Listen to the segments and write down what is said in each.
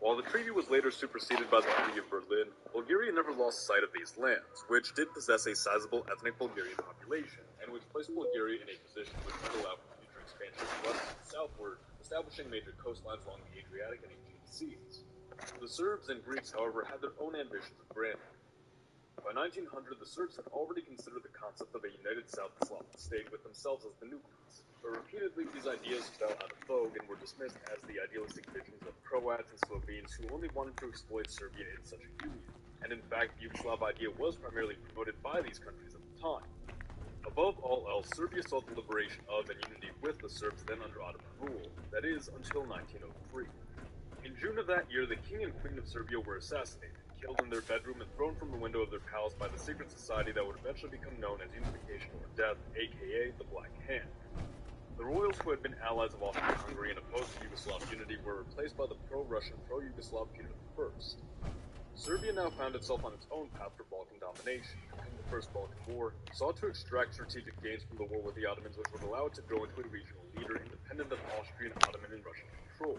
While the treaty was later superseded by the Treaty of Berlin, Bulgaria never lost sight of these lands, which did possess a sizable ethnic Bulgarian population, and which placed Bulgaria in a position which would allow for future expansion west and southward, establishing major coastlines along the Adriatic and Aegean seas. The Serbs and Greeks, however, had their own ambitions of grandeur. By 1900, the Serbs had already considered the concept of a united South Slavic state with themselves as the nucleus, but repeatedly these ideas fell out of vogue and were dismissed as the idealistic visions of Croats and Slovenes who only wanted to exploit Serbia in such a union, and in fact the Yugoslav idea was primarily promoted by these countries at the time. Above all else, Serbia saw the liberation of and unity with the Serbs then under Ottoman rule, that is, until 1903. In June of that year, the King and Queen of Serbia were assassinated, killed in their bedroom and thrown from the window of their palace by the secret society that would eventually become known as Unification or Death, aka the Black Hand. The royals who had been allies of Austria-Hungary and opposed to Yugoslav unity were replaced by the pro-Russian, pro-Yugoslav Peter I. Serbia now found itself on its own path for Balkan domination, and in the First Balkan War sought to extract strategic gains from the war with the Ottomans which would allow it to grow into a regional leader independent of Austrian, Ottoman, and Russian control.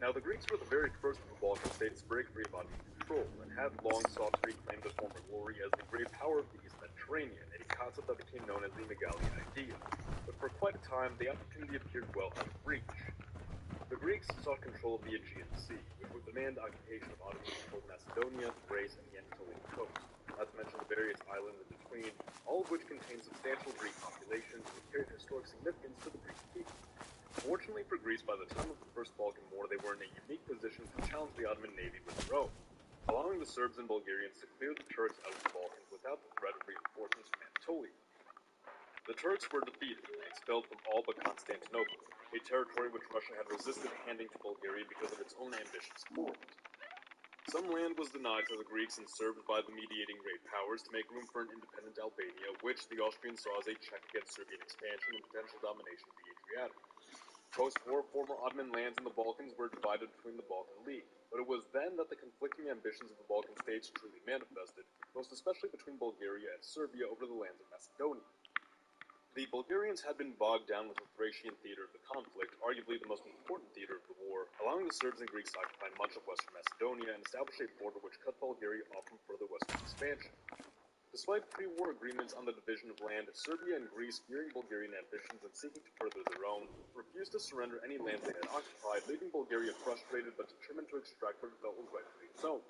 Now, the Greeks were the very first of the Balkan states to break free of Ottoman control, and had long sought to reclaim their former glory as the great power of the East Mediterranean, a concept that became known as the Megali idea. But for quite a time, the opportunity appeared well out of reach. The Greeks sought control of the Aegean Sea, which would demand occupation of Ottoman-controlled Macedonia, Thrace, and the Anatolian coast, not to mention the various islands in between, all of which contained substantial Greek populations and carried historic significance to the Greek people. Fortunately for Greece, by the time of the First Balkan War, they were in a unique position to challenge the Ottoman navy with their own, allowing the Serbs and Bulgarians to clear the Turks out of the Balkans without the threat of reinforcements from Anatolia. The Turks were defeated and expelled from all but Constantinople, a territory which Russia had resisted handing to Bulgaria because of its own ambitions for it. Some land was denied to the Greeks and Serbs by the mediating great powers to make room for an independent Albania, which the Austrians saw as a check against Serbian expansion and potential domination of the Adriatic. Post-war, former Ottoman lands in the Balkans were divided between the Balkan League, but it was then that the conflicting ambitions of the Balkan states truly manifested, most especially between Bulgaria and Serbia over the lands of Macedonia. The Bulgarians had been bogged down with the Thracian theater of the conflict, arguably the most important theater of the war, allowing the Serbs and Greeks to occupy much of western Macedonia and establish a border which cut Bulgaria off from further western expansion. Despite pre-war agreements on the division of land, Serbia and Greece, fearing Bulgarian ambitions and seeking to further their own, refused to surrender any lands they had occupied, leaving Bulgaria frustrated but determined to extract what it felt was rightfully its own.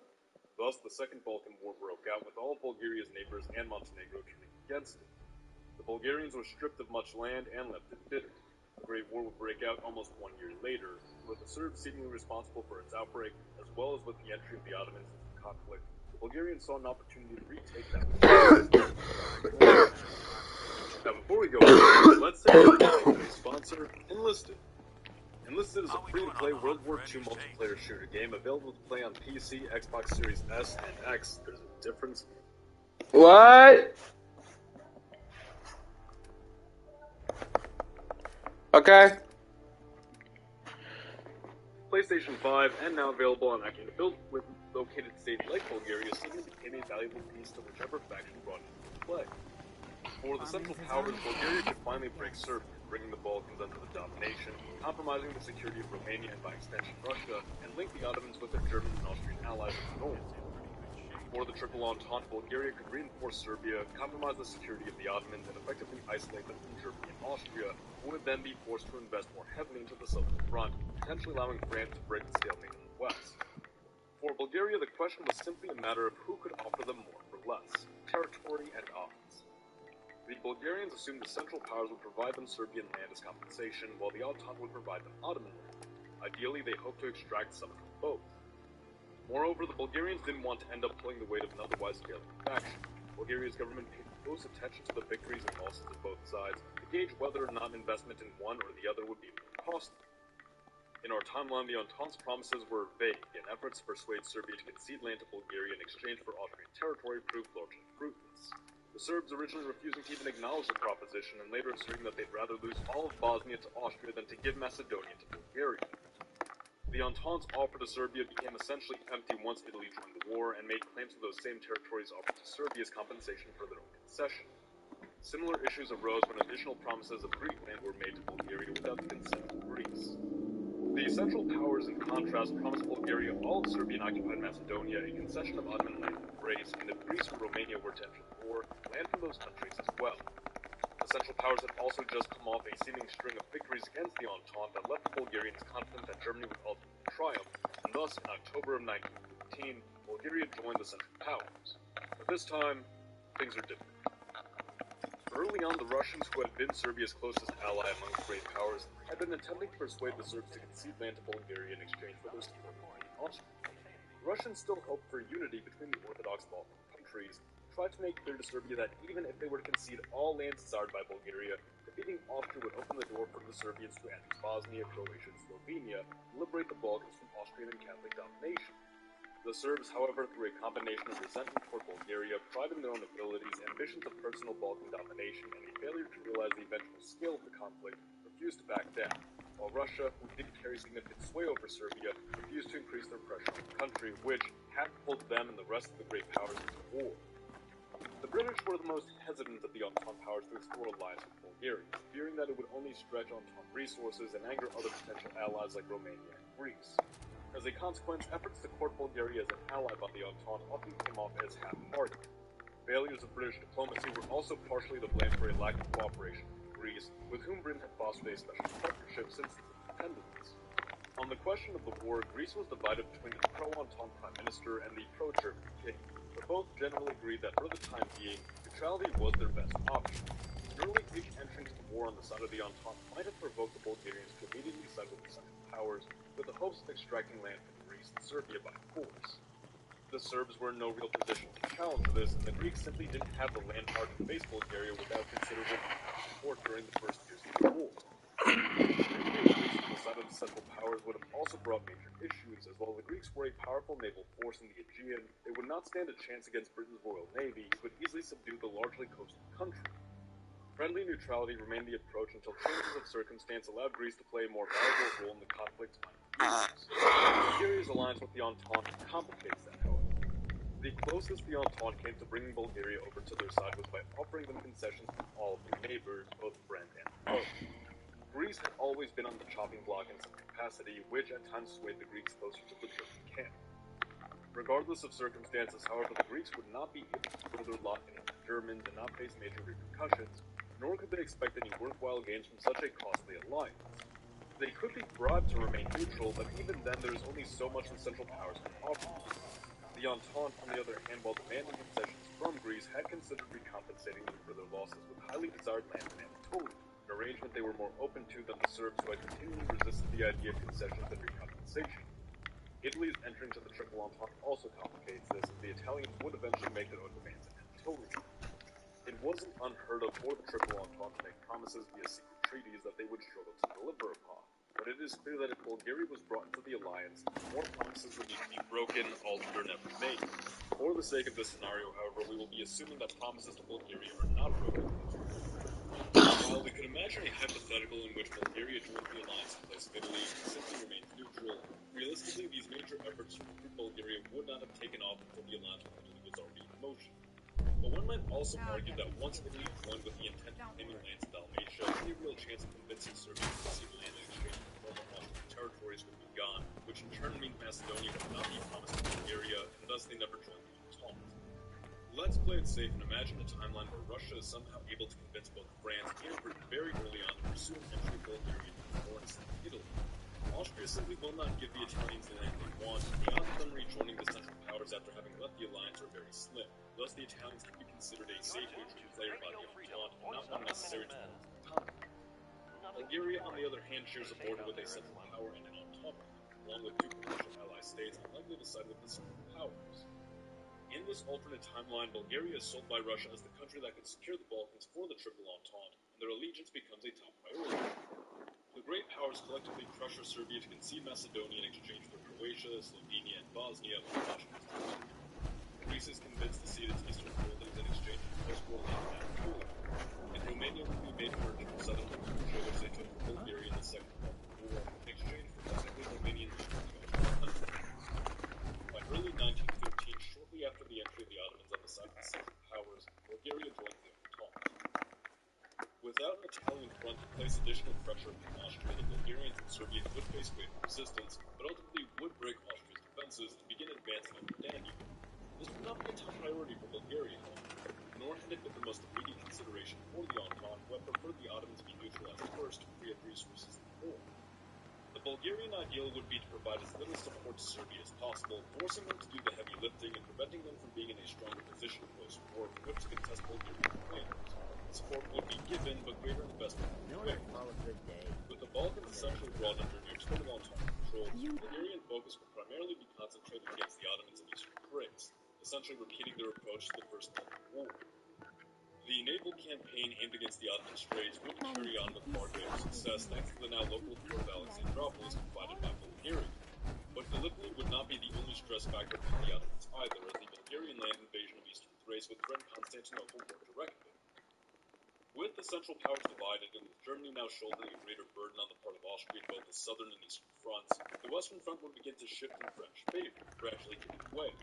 Thus, the Second Balkan War broke out, with all of Bulgaria's neighbors and Montenegro turning against it. The Bulgarians were stripped of much land and left embittered. The Great War would break out almost 1 year later, with the Serbs seemingly responsible for its outbreak, as well as with the entry of the Ottomans into the conflict. The Bulgarians saw an opportunity to retake that. Now, before we go on, let's take a sponsor, Enlisted. Enlisted is a free-to-play World War II multiplayer shooter game available to play on PC, Xbox Series S, and X. There's a difference. What? Okay. PlayStation 5, and now available on Active Build with located states like Bulgaria, suddenly became a valuable piece to whichever faction brought it into play. For the Central Powers, Bulgaria could finally break Serbia, bringing the Balkans under the domination, compromising the security of Romania and by extension Russia, and link the Ottomans with their German and Austrian allies of the north. For the Triple Entente, Bulgaria could reinforce Serbia, compromise the security of the Ottomans, and effectively isolate them from Germany and Austria, who would then be forced to invest more heavily into the southern front, potentially allowing France to break the stalemate in the west. For Bulgaria, the question was simply a matter of who could offer them more for less: territory and odds. The Bulgarians assumed the Central Powers would provide them Serbian land as compensation, while the Entente would provide them Ottoman land. Ideally, they hoped to extract some from both. Moreover, the Bulgarians didn't want to end up pulling the weight of an otherwise failing faction. Bulgaria's government paid close attention to the victories and losses of both sides to gauge whether or not investment in one or the other would be more costly. In our timeline, the Entente's promises were vague, and efforts to persuade Serbia to concede land to Bulgaria in exchange for Austrian territory proved largely fruitless. The Serbs originally refusing to even acknowledge the proposition, and later asserting that they'd rather lose all of Bosnia to Austria than to give Macedonia to Bulgaria. The Entente's offer to Serbia became essentially empty once Italy joined the war and made claims to those same territories offered to Serbia as compensation for their own concession. Similar issues arose when additional promises of Greek land were made to Bulgaria without the consent of Greece. The Central Powers, in contrast, promised Bulgaria all of Serbian-occupied Macedonia, a concession of Ottoman land and grace, and if Greece and Romania were to enter the war, land from those countries as well. The Central Powers had also just come off a seeming string of victories against the Entente that left the Bulgarians confident that Germany would ultimately triumph, and thus, in October of 1915, Bulgaria joined the Central Powers. But this time, things are different. Early on, the Russians, who had been Serbia's closest ally among the great powers, had been attempting to persuade the Serbs to concede land to Bulgaria in exchange for their support of Austria. The Russians still hoped for unity between the Orthodox Balkan countries, and tried to make clear to Serbia that even if they were to concede all lands desired by Bulgaria, defeating Austria would open the door for the Serbians to annex Bosnia, Croatia, and Slovenia, and liberate the Balkans from Austrian and Catholic domination. The Serbs, however, through a combination of resentment toward Bulgaria, pride in their own abilities, ambitions of personal Balkan domination, and a failure to realize the eventual scale of the conflict, refused to back down, while Russia, who did carry significant sway over Serbia, refused to increase their pressure on the country, which catapulted them and the rest of the great powers into war. The British were the most hesitant of the Entente powers to explore alliance with Bulgaria, fearing that it would only stretch Entente resources and anger other potential allies like Romania and Greece. As a consequence, efforts to court Bulgaria as an ally by the Entente often came off as half-hearted. Failures of British diplomacy were also partially to blame for a lack of cooperation with Greece, with whom Britain had fostered a special partnership since its independence. On the question of the war, Greece was divided between the pro-Entente Prime Minister and the pro-German King, but both generally agreed that for the time being, neutrality was their best option. An early Greek entry into the war on the side of the Entente might have provoked the Bulgarians to immediately side with the Central Powers, with the hopes of extracting land from Greece and Serbia by force. The Serbs were in no real position to challenge this, and the Greeks simply didn't have the land power to face Bulgaria without considerable support during the first years of the war. Victory of Greece on the side of the Central Powers would have also brought major issues, as while the Greeks were a powerful naval force in the Aegean, they would not stand a chance against Britain's Royal Navy, who could easily subdue the largely coastal country. Friendly neutrality remained the approach until changes of circumstance allowed Greece to play a more valuable role in the conflict's final years. Bulgaria's alliance with the Entente complicates that, however. The closest the Entente came to bringing Bulgaria over to their side was by offering them concessions from all of their neighbors, both friend and foe. Greece had always been on the chopping block in some capacity, which at times swayed the Greeks closer to the German camp. Regardless of circumstances, however, the Greeks would not be able to further lock in with the Germans and not face major repercussions, nor could they expect any worthwhile gains from such a costly alliance. They could be bribed to remain neutral, but even then there is only so much the Central Powers can offer. The Entente, on the other hand, while demanding concessions from Greece, had considered recompensating them for their losses with highly desired land in Anatolia, an arrangement they were more open to than the Serbs, who had continually resisted the idea of concessions and recompensation. Italy's entry into the Triple Entente also complicates this, as the Italians would eventually make their own demands in Anatolia. It wasn't unheard of for the Triple Entente to make promises via secret treaties that they would struggle to deliver upon, but it is clear that if Bulgaria was brought into the alliance, more promises would need to be broken, altered, or never made. For the sake of this scenario, however, we will be assuming that promises to Bulgaria are not broken. While we could imagine a hypothetical in which Bulgaria joins the alliance in place of Italy and simply remains neutral, realistically these major efforts to recruit Bulgaria would not have taken off until the alliance with Italy was already in motion. But one might also argue that once Italy joined with the intent of claiming lands in Dalmatia, any real chance of convincing Serbia to concede land in exchange for former Austrian territories would be gone, which in turn means Macedonia would not be promised to Bulgaria, and thus they never joined the Entente. Let's play it safe and imagine a timeline where Russia is somehow able to convince both France and Britain very early on to pursue an entry of Bulgaria into the war instead of Italy. Austria simply will not give the Italians the land they want, and the odds of them rejoining the Central Powers after having left the alliance are very slim. Thus, the Italians can be considered a safe neutral player by the Entente, and not one necessary to lose the time. Bulgaria, on the other hand, shares a border with a Central Power and an Entente, along with two potential ally states, unlikely to side with the Central Powers. In this alternate timeline, Bulgaria is sold by Russia as the country that could secure the Balkans for the Triple Entente, and their allegiance becomes a top priority. The great powers collectively pressure Serbia to concede Macedonia in exchange for Croatia, Slovenia, and Bosnia, while Russia is defeated. Greece is convinced to cede its eastern holdings in exchange for post-war land in Anatolia, and Romania will be made merchant of southern Croatia, which they took from Bulgaria in the Second Balkan War, in exchange for technically Romanian land in the Ottoman Empire. By early 1915, shortly after the entry of the Ottomans on the side of the Central Powers, Bulgaria joined the Entente. Without an Italian front place additional pressure upon Austria, the Bulgarians and Serbians would face greater resistance, but ultimately would break Austria's defenses and begin advancing on the Danube. This would not be a top priority for Bulgaria, nor had it been the most immediate consideration for the Entente, who had preferred the Ottomans be neutralized first to free up resources in the war. The Bulgarian ideal would be to provide as little support to Serbia as possible, forcing them to do the heavy lifting and preventing them from being in a stronger position post-war from which to contest Bulgarian claims. Support would be given, but greater investment would be made. With the Balkans essentially brought under near total Entente control, Bulgarian focus would primarily be concentrated against the Ottomans in Eastern Thrace, essentially repeating their approach to the First Balkan War. The naval campaign aimed against the Ottoman Straits would carry on with far greater success thanks to the now local port of Alexandroupolis provided by Bulgaria. But Gallipoli would not be the only stress factor for the Ottomans either, as the Bulgarian land invasion of Eastern Thrace would threaten Constantinople more directly. With the Central Powers divided and with Germany now shouldering a greater burden on the part of Austria in both the southern and eastern fronts, the Western Front would begin to shift in French favor, gradually giving way.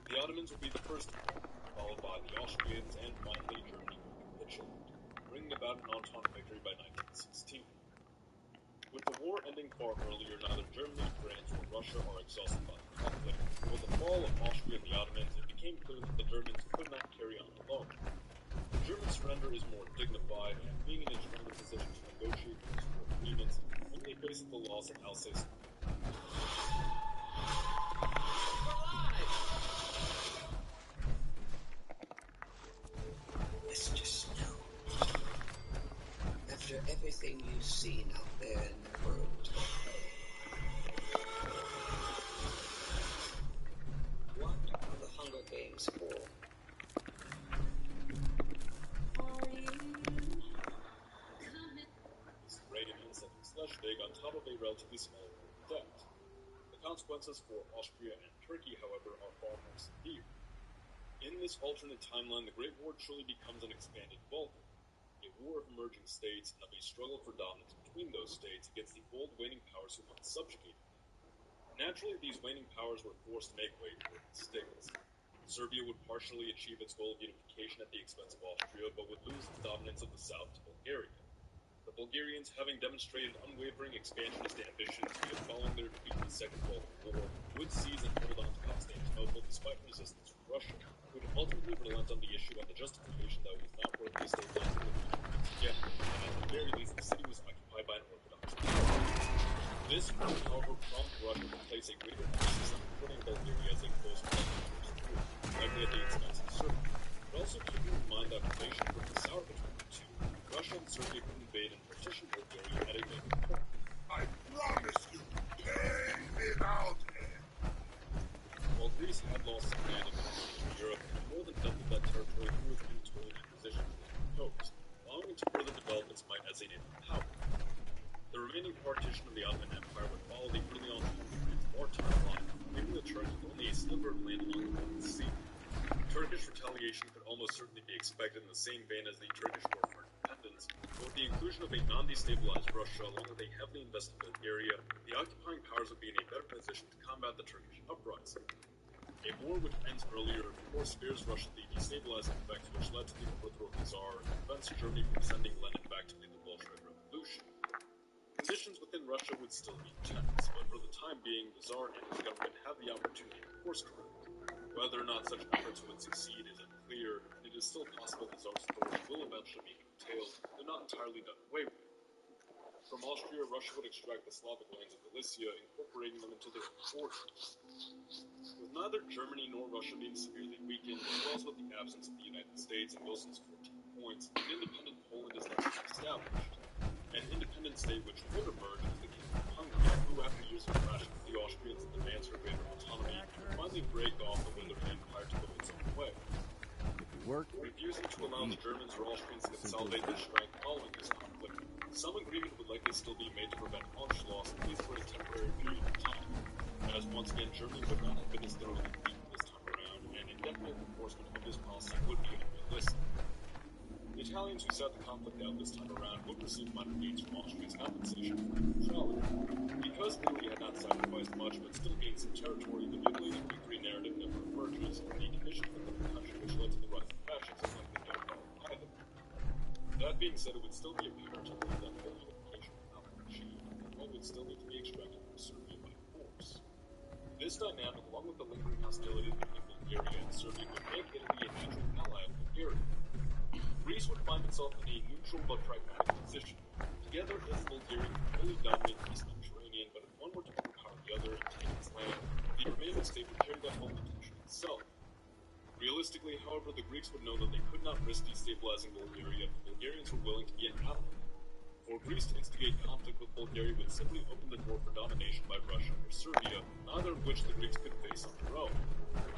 The Ottomans would be the first to fall, followed by the Austrians, and finally Germany would capitulate, bringing about an Entente victory by 1916. With the war ending far earlier, neither Germany, France, or Russia are exhausted by the conflict. With the fall of Austria and the Ottomans, it became clear that the Germans could not carry on alone. The German surrender is more dignified, and being in a stronger position to negotiate peaceful agreements, only faces the loss of Alsace. Mr. Snow, after everything you've seen out there in the world, what are the Hunger Games for? Schleswig on top of a relatively small debt. The consequences for Austria and Turkey, however, are far more severe. In this alternate timeline, the Great War truly becomes an expanded Balkan, a war of emerging states and of a struggle for dominance between those states against the old waning powers who once subjugated them. Naturally, these waning powers were forced to make way for the states. Serbia would partially achieve its goal of unification at the expense of Austria, but would lose its dominance of the south to Bulgaria. The Bulgarians, having demonstrated unwavering expansionist ambitions following their defeat in the Second Balkan War, would seize and hold on to Constantinople despite resistance from Russia, who would ultimately relent on the issue on the justification that it was not worth destabilizing the region once again, and at the very least the city was occupied by an Orthodox power. This would, however, prompt Russia to place a greater emphasis on supporting Bulgaria as a close partner, likely at the expense of Serbia, but also keeping in mind that relations were sour between the two. Russia and Serbia could invade and partition Bulgaria at a later point. I promise you, pay without end. While Greece had lost some land in Eastern Europe, it more than doubled that territory through its Anatolian acquisitions of coast, allowing it to further develop its might as a naval power. The remaining partition of the Ottoman Empire would follow the early Entente agreements of maritime line, leaving the Turks with only a sliver of land along the Baltic Sea. Turkish retaliation could almost certainly be expected in the same vein as the Turkish war for independence, but with the inclusion of a non-destabilized Russia along with a heavily invested Bulgaria, the occupying powers would be in a better position to combat the Turkish uprising. A war which ends earlier, of course, spares Russia the destabilizing effects which led to the overthrow of the Tsar and prevents Germany from sending Lenin back to lead the Bolshevik Revolution. Conditions within Russia would still be tense, but for the time being, the Tsar and his government have the opportunity to course correct. Whether or not such efforts would succeed is unclear, and it is still possible the Tsar's authority will eventually be curtailed, though not entirely done away with. From Austria, Russia would extract the Slavic lands of Galicia, incorporating them into their borders. With neither Germany nor Russia being severely weakened, as well as with the absence of the United States and Wilson's 14 points, an independent Poland is likely to be established. An independent state which would emerge as the Kingdom of Hungary, who, after years of clashing with the Austrians and demands for greater autonomy, would finally break off the withered empire to go its own way. Refusing to allow the Germans or Austrians to consolidate their strength following this conflict, some agreement would likely still be made to prevent Anschluss, at least for a temporary period of time, as once again Germany would not have been as thoroughly beaten this time around, and indefinite enforcement of this policy would be unrealistic. The Italians who sat the conflict out this time around would receive minor gains from Austria's compensation for neutrality. Because Italy had not sacrificed much but still gained some territory, the mutilated victory narrative never emerges, and the conditions within the country which led to the rise of fascism likely don't follow either. That being said, it would still be imperative that would still need to be extracted from Serbia by force. This dynamic, along with the lingering hostilities between Bulgaria and Serbia, would make Italy a natural ally of Bulgaria. Greece would find itself in a neutral but pragmatic position. Together, Italy and Bulgaria could fully dominate the East Mediterranean, but if one were to overpower the other and take its land, the remaining state would carry that whole attention itself. Realistically, however, the Greeks would know that they could not risk destabilizing Bulgaria if the Bulgarians were willing to be an ally. For Greece to instigate conflict with Bulgaria would simply open the door for domination by Russia or Serbia, neither of which the Greeks could face on their own.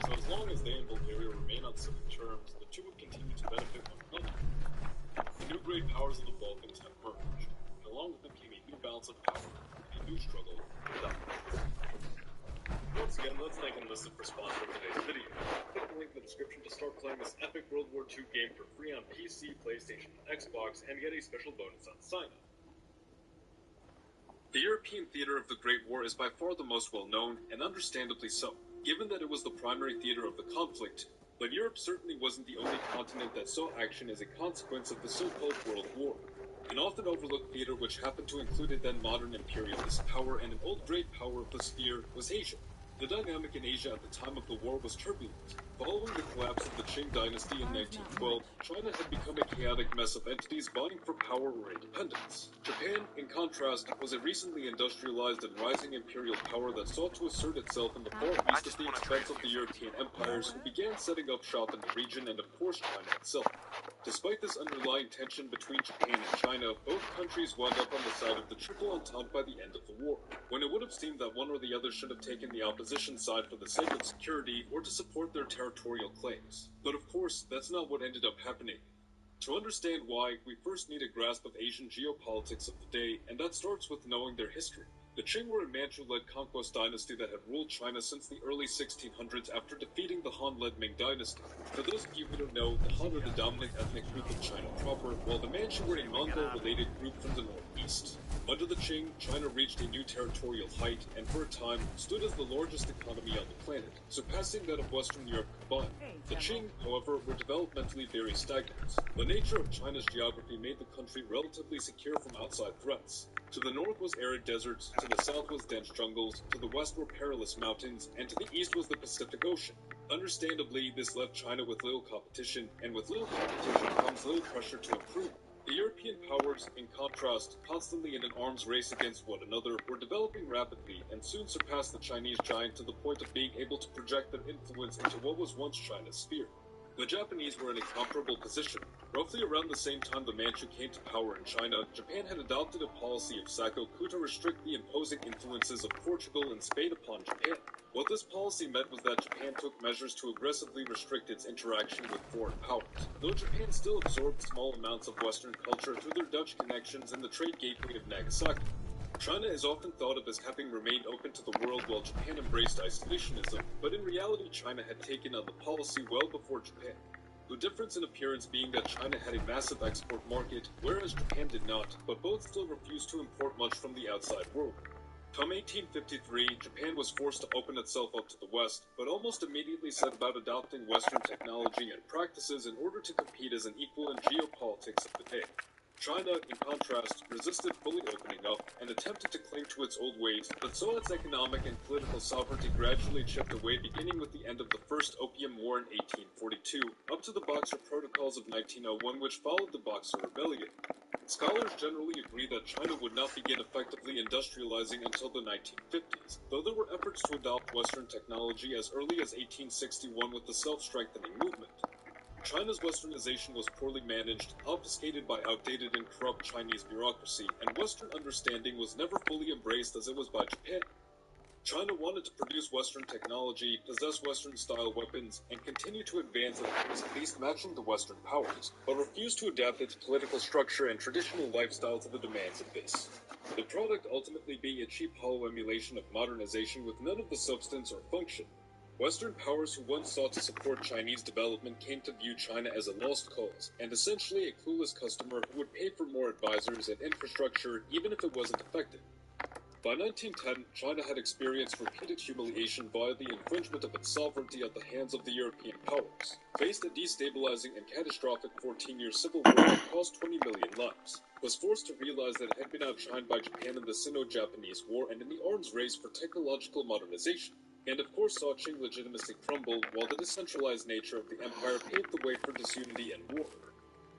So as long as they and Bulgaria remain on civil terms, the two would continue to benefit one another. The new great powers of the Balkans have merged, and along with them came a new balance of power and a new struggle for dominance. Once again, let's thank Enlisted for sponsoring today's video. Click the link in the description to start playing this epic World War II game for free on PC, PlayStation, and Xbox, and get a special bonus on sign-up. The European theater of the Great War is by far the most well-known, and understandably so, given that it was the primary theater of the conflict. But Europe certainly wasn't the only continent that saw action as a consequence of the so-called World War. An often overlooked theater which happened to include a then modern imperialist power and an old great power of the sphere was Asia. The dynamic in Asia at the time of the war was turbulent. Following the collapse of the Qing dynasty in 1912, China had become a chaotic mess of entities vying for power or independence. Japan, in contrast, was a recently industrialized and rising imperial power that sought to assert itself in the Far East at the expense of the European empires who began setting up shop in the region and of course China itself. Despite this underlying tension between Japan and China, both countries wound up on the side of the Triple Entente by the end of the war, when it would have seemed that one or the other should have taken the opposition side for the sake of security or to support their territorial claims. But of course, that's not what ended up happening. To understand why, we first need a grasp of Asian geopolitics of the day, and that starts with knowing their history. The Qing were a Manchu-led conquest dynasty that had ruled China since the early 1600s after defeating the Han-led Ming dynasty. For those of you who don't know, the Han are the dominant ethnic group of China proper, while the Manchu were a Mongol-related group from the northeast. Under the Qing, China reached a new territorial height, and for a time, stood as the largest economy on the planet, surpassing that of Western Europe combined. The Qing, however, were developmentally very stagnant. The nature of China's geography made the country relatively secure from outside threats. To the north was arid deserts, to the south was dense jungles, to the west were perilous mountains, and to the east was the Pacific Ocean. Understandably, this left China with little competition, and with little competition comes little pressure to improve. The European powers, in contrast, constantly in an arms race against one another, were developing rapidly and soon surpassed the Chinese giant to the point of being able to project their influence into what was once China's sphere. The Japanese were in a comparable position. Roughly around the same time the Manchu came to power in China, Japan had adopted a policy of sakoku to restrict the imposing influences of Portugal and Spain upon Japan. What this policy meant was that Japan took measures to aggressively restrict its interaction with foreign powers, though Japan still absorbed small amounts of Western culture through their Dutch connections and the trade gateway of Nagasaki. China is often thought of as having remained open to the world while Japan embraced isolationism, but in reality China had taken on the policy well before Japan. The difference in appearance being that China had a massive export market, whereas Japan did not, but both still refused to import much from the outside world. Come 1853, Japan was forced to open itself up to the West, but almost immediately set about adopting Western technology and practices in order to compete as an equal in geopolitics of the day. China, in contrast, resisted fully opening up and attempted to cling to its old ways, but saw its economic and political sovereignty gradually chipped away beginning with the end of the First Opium War in 1842, up to the Boxer Protocols of 1901 which followed the Boxer Rebellion. Scholars generally agree that China would not begin effectively industrializing until the 1950s, though there were efforts to adopt Western technology as early as 1861 with the self-strengthening movement. China's westernization was poorly managed, obfuscated by outdated and corrupt Chinese bureaucracy, and Western understanding was never fully embraced as it was by Japan. China wanted to produce Western technology, possess Western-style weapons, and continue to advance at least matching the Western powers, but refused to adapt its political structure and traditional lifestyle to the demands of this. The product ultimately being a cheap hollow emulation of modernization with none of the substance or function. Western powers who once sought to support Chinese development came to view China as a lost cause, and essentially a clueless customer who would pay for more advisors and infrastructure even if it wasn't effective. By 1910, China had experienced repeated humiliation via the infringement of its sovereignty at the hands of the European powers, faced a destabilizing and catastrophic 14-year civil war that cost 20 million lives, was forced to realize that it had been outshined by Japan in the Sino-Japanese War and in the arms race for technological modernization, and of course saw Qing legitimacy crumble while the decentralized nature of the empire paved the way for disunity and war.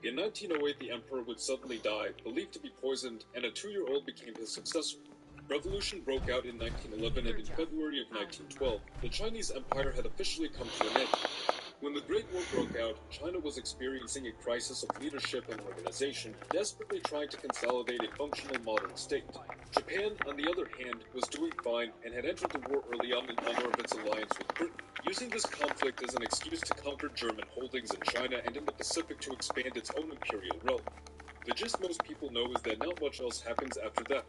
In 1908, the emperor would suddenly die, believed to be poisoned, and a 2-year-old became his successor. Revolution broke out in 1911, and in February of 1912, the Chinese Empire had officially come to an end. When the Great War broke out, China was experiencing a crisis of leadership and organization, desperately trying to consolidate a functional modern state. Japan, on the other hand, was doing fine and had entered the war early on in honor of its alliance with Britain, using this conflict as an excuse to conquer German holdings in China and in the Pacific to expand its own imperial realm. The gist most people know is that not much else happens after that.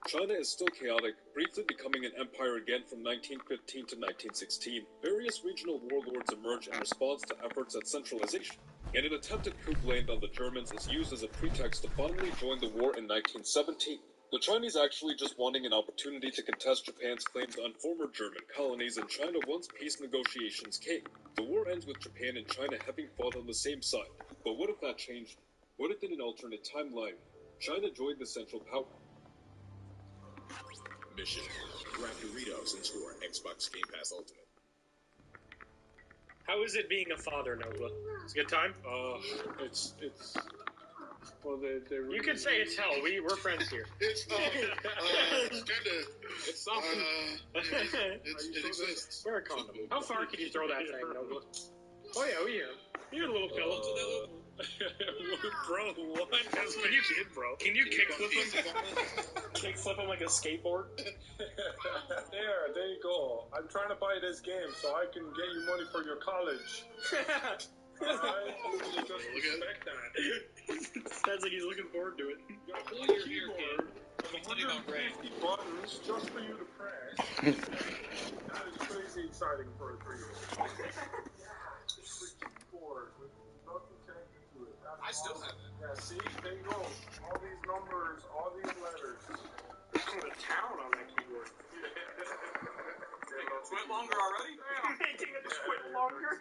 China is still chaotic, briefly becoming an empire again from 1915 to 1916. Various regional warlords emerge in response to efforts at centralization, and an attempted coup blamed on the Germans is used as a pretext to finally join the war in 1917. The Chinese actually just wanting an opportunity to contest Japan's claims on former German colonies in China once peace negotiations came. The war ends with Japan and China having fought on the same side. But what if that changed? What if in an alternate timeline, China joined the Central Power? Mission. Grab Doritos and score Xbox Game Pass Ultimate. How is it being a father, Nobla? It's a good time? It's well, they really, You can say it's hell. We're friends here. It's kind of. It's something. It exists. Wear a condom. How far can you throw that thing, Nobla? Oh yeah, we hear him. You're a little fellow. bro, what? Can you kid, bro? Can you kickflip him? Kickflip him like a skateboard? There you go. I'm trying to buy this game so I can get you money for your college. Alright? Just respect that. Sounds like he's looking forward to it. You got a whole keyboard with 150 buttons just for you to press. That is crazy exciting for a 3-year-old. Keyboard with nothing connected to it. I still have it. Yeah, see? There you go. All these numbers, all these letters. Put a town on that keyboard. Went longer already? Making it squid longer.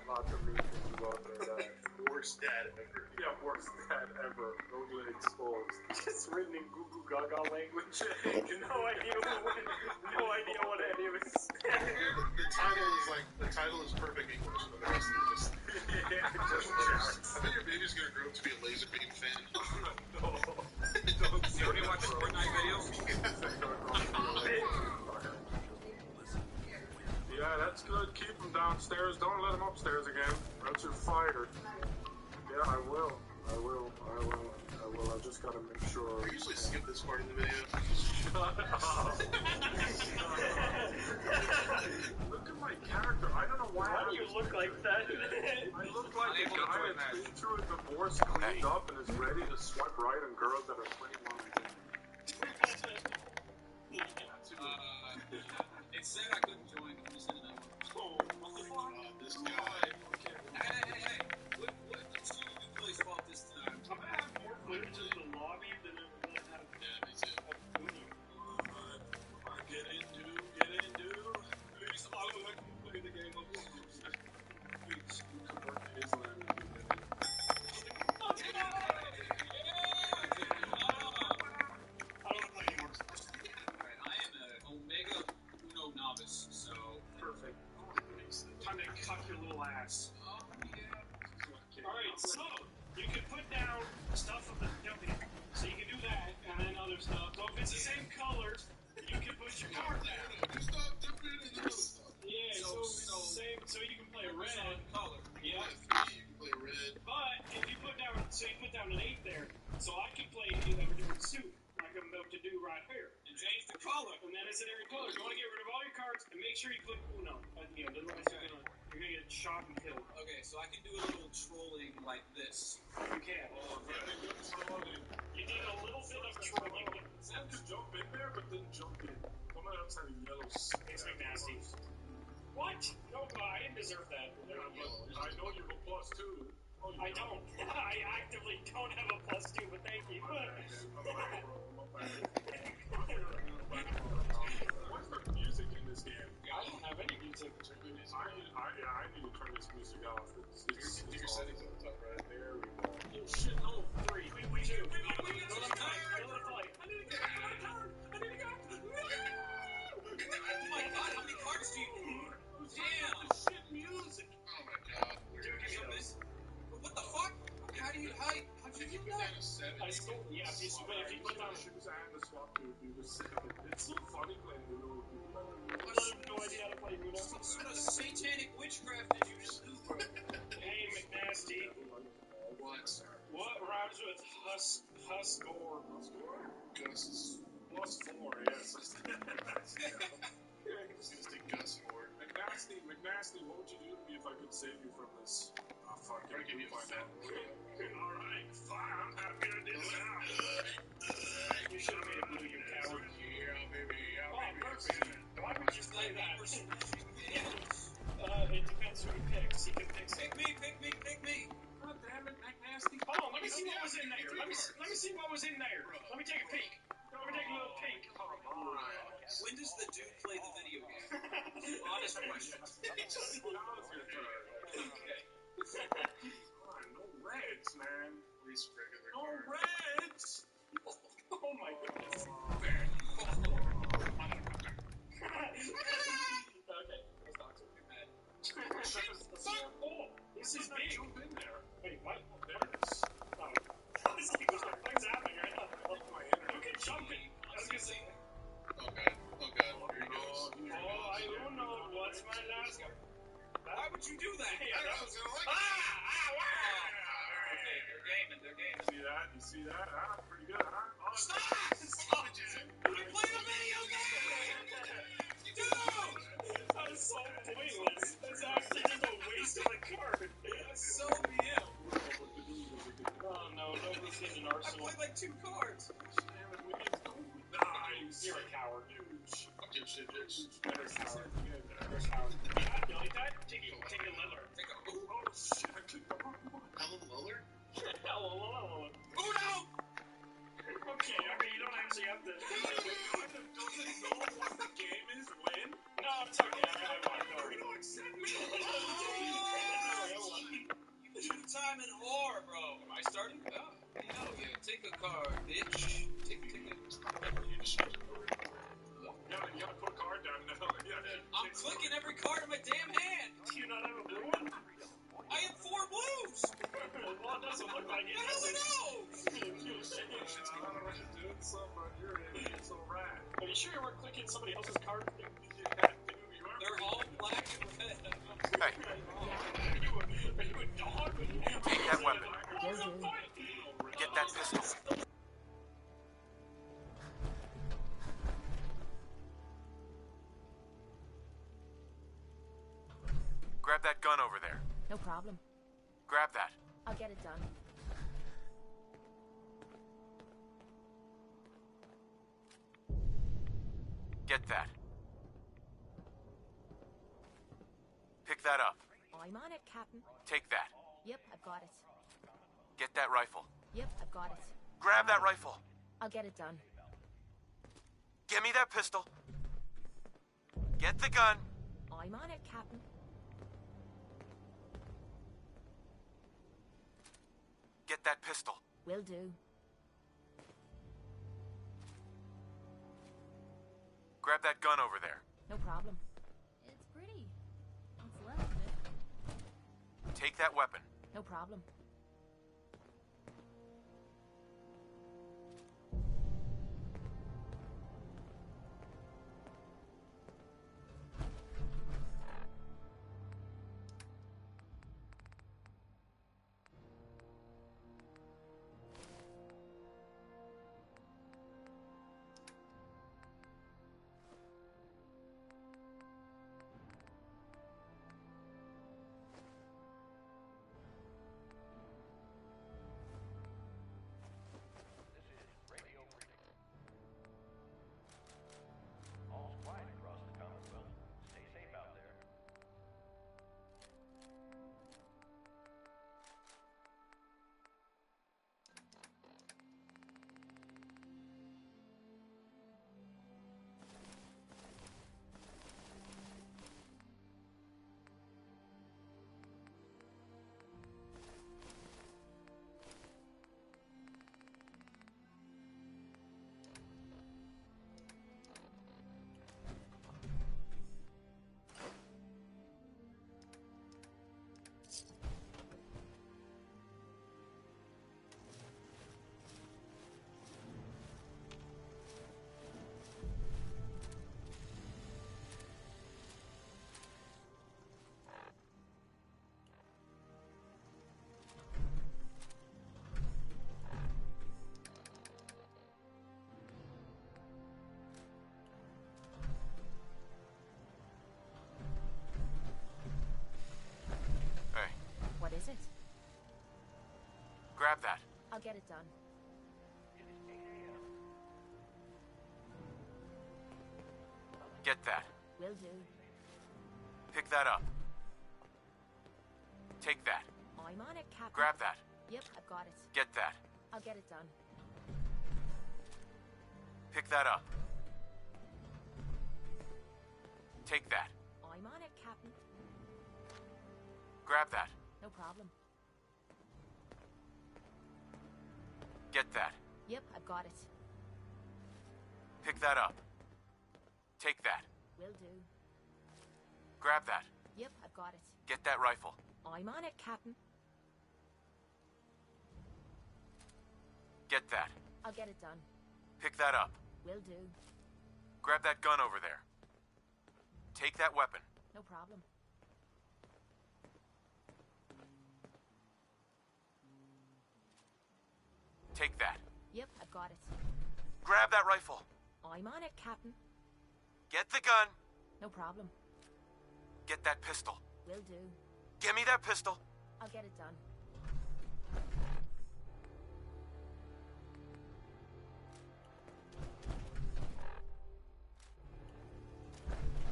Lots of memes about that. Worst dad ever. Yeah, worst dad ever. Totally exposed. It's written in Goo Goo Gaga language. No idea what any of it is. The title is perfect English, but the rest is just I bet your baby's gonna grow up to be a laser beam fan. No. You already watch Fortnite videos? Yeah, that's good. Keep them downstairs. Don't let them upstairs again. That's your fire. Yeah, I will. I just gotta make sure. I usually skip this part in the video. Look at my character. I don't know why. Why do you look like that? I look like a guy that's been through a divorce, cleaned up, and is ready to swipe right on girls that are 21. It said I couldn't join. It said that This guy. Hey. What did you place about this time? I'm gonna have more footage of the lobby than I'm gonna have. Yeah, me too. Get into. Please, I would like to play the game of Please, convert to Islam. Novice, so Perfect. Time to cuck your little ass. Alright, so you can put down stuff of the jumping. So you can do that and then other stuff. So if it's the same colors, you can put your card down. Just stop jumping into the other stuff. Yeah, so you can play red. color. Yeah. You can play red. But if you put down an 8 there, so I can play a different suit, like I'm about to do right here. And change the color. And then it's a different color. You want to get rid of all your cards and make sure you click Uno at the end. Otherwise, you're gonna get shot and killed. Okay, so I can do a little trolling like this. You can't. You need a little bit of trolling. Sam could jump in there, but didn't jump in. Someone else had a yellow Makes me nasty. What? No, I didn't deserve that. I know you have a +2. I don't. I actively don't have a +2, but thank you. My What's the music in this game? I don't have any music. I need to turn this music off. It's Do your settings on top right. There we go. Oh shit, no. 3, 2, 1. Go to fight. I need to get my card. I need to go. No! Oh my god, how many cards do you need? Damn. Shit music. Oh my god. What the fuck? How'd you If you do put that? down a 7, I stole, yeah, if you put down shoes and the swap to do the seven. It's so funny playing Uno. I have no idea how to play Uno. What sort of satanic witchcraft did you just do, bro? Hey, McNasty. What rhymes with Huskor? Gus is +4, yes. gonna stick Gus more. McNasty, what would you do to me if I could save you from this? Oh, fuck. I'll give you a fat Alright, fine. I'm happy I did it now. You should have made a blue, you coward. Yeah, baby. Oh, perfect. Why would you play that? It depends who he picks. He can pick Pick me. God damn it, McNasty. Hold on, let me see what was in there. Let me see what was in there. Let me take a peek. Let me take a little peek. When does the dude play the video game? Honest question. Now's your turn. Okay. Come on, no reds, man. Reese regular No card. reds! Oh my goodness. Okay, let's talk to him. Oh, this is big. Jump in there. Wait, what? There it is. Oh. This is what the fuck's happening right now? My internet. You can jump it. I was gonna say. Oh god. Here he goes. Oh, I don't know. What's my last one? Why would you do that? Yeah, that was. Okay, they're gaming. You see that? Huh? Pretty good, huh? Oh, Stop! We played a video game! Dude! That is so pointless. That's actually just a waste of a card. That's so BM. Oh no, nobody's getting an I arsenal. played like 2 cards. Nice. You're a coward. Huge. Fuck your shit, bitch. There's Howard. There's Howard. Yeah, you like that? Take it Lillard. Take a Oh, shit. I clicked the wrong one. Helen Lillard? Hello. Uno! Okay, I mean, you don't actually have to. Doesn't know what the game is, Lynn? No, it's okay. I won. Don't worry. You accept me? You two-timing whore, bro. Am I starting? Oh, hell yeah. Take a card, bitch. Take a... You gotta put a card down now. I'm clicking every card in my damn hand. Do you not have a blue one? I have 4 blues. Well, it doesn't look like it. How do we know? Shit's going on, dude. You're in. It's so rad. Are you sure you weren't clicking somebody else's card? Yeah, dude, you are. They're all black and red. Hey, Are you a dog? take that weapon. What's the fight? Get that pistol. Grab that gun over there. No problem. Grab that. I'll get it done. Get that. Pick that up. I'm on it, Captain. Take that. Yep, I've got it. Get that rifle. Yep, I've got it. Grab that rifle. I'll get it done. Give me that pistol. Get the gun. I'm on it, Captain. Get that pistol. Will do. Grab that gun over there. No problem. It's pretty. What's left of it? Take that weapon. No problem. get it done. Get that. Will do. Pick that up. Take that. I'm on it, Captain. Grab that. Yep, I've got it. Get that. I'll get it done. Pick that up. Take that. I'm on it, Captain. Grab that. No problem. Get that. Yep, I've got it. Pick that up. Take that. Will do. Grab that. Yep, I've got it. Get that rifle. I'm on it, Captain. Get that. I'll get it done. Pick that up. Will do. Grab that gun over there. Take that weapon. No problem. Take that. Yep, I've got it. Grab that rifle. I'm on it, Captain. Get the gun. No problem. Get that pistol. Will do. Give me that pistol. I'll get it done.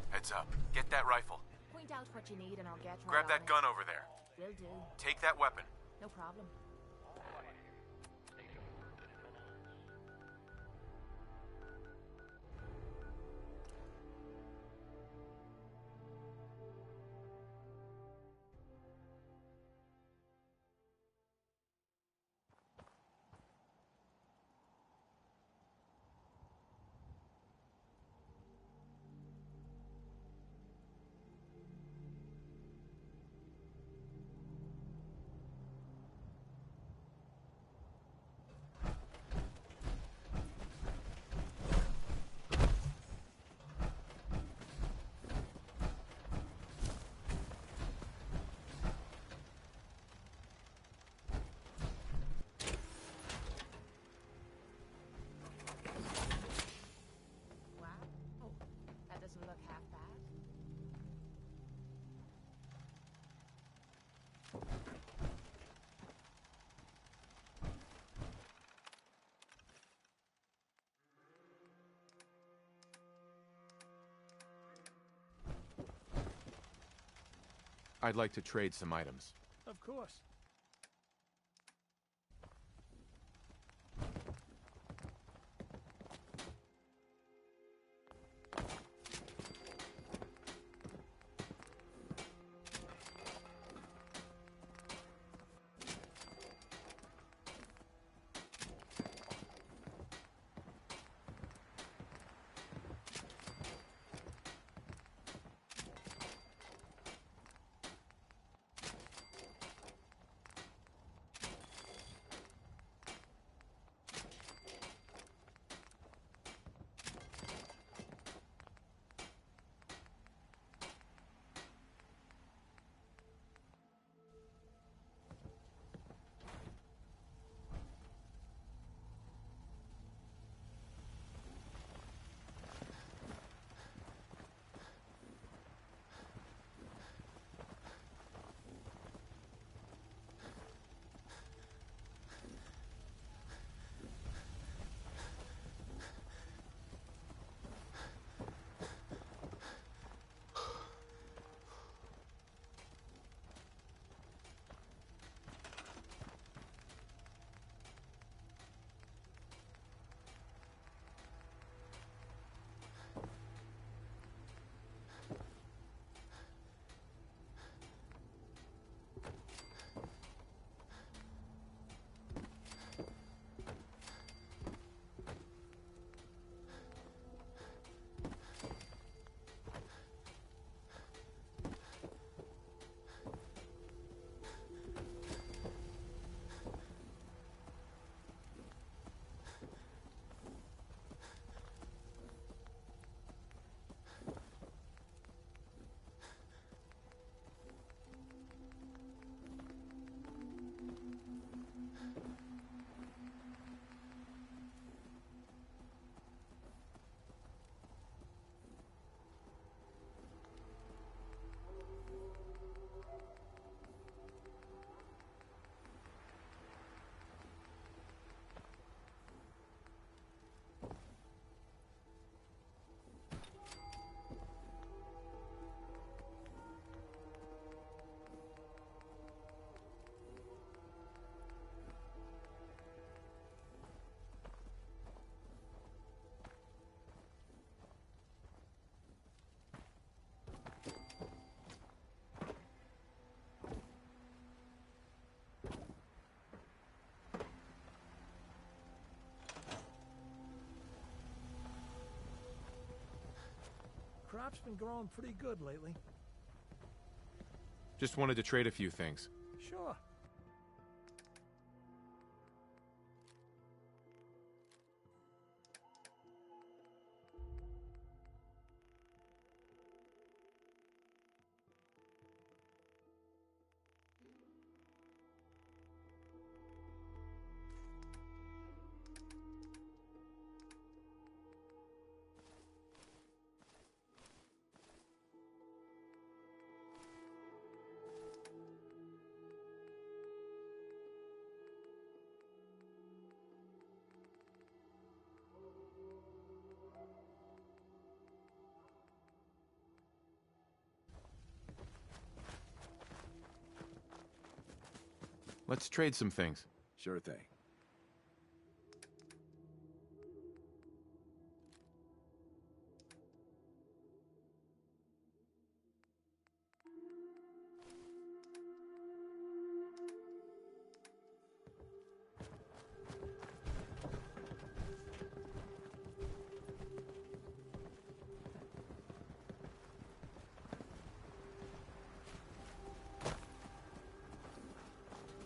Heads up. Get that rifle. Point out what you need and I'll get right Grab on that it. gun over there. Will do. Take that weapon. No problem. Wow. Oh, that doesn't look half bad. I'd like to trade some items. Of course. crop's been growing pretty good lately. Just wanted to trade a few things. Sure. Let's trade some things. Sure thing.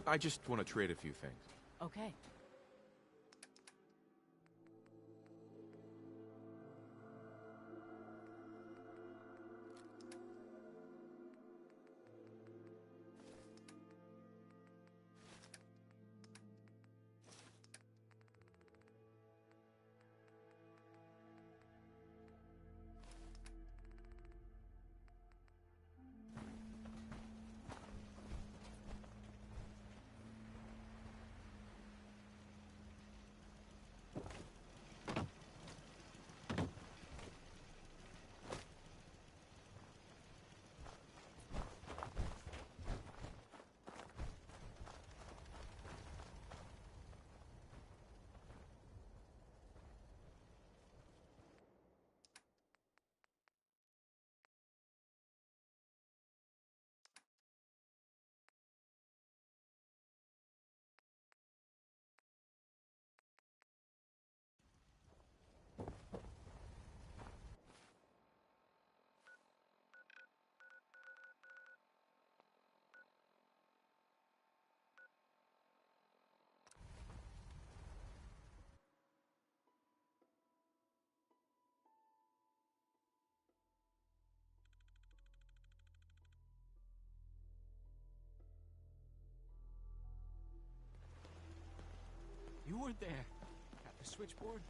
I just want to trade a few things. Okay. You weren't there. At the switchboard?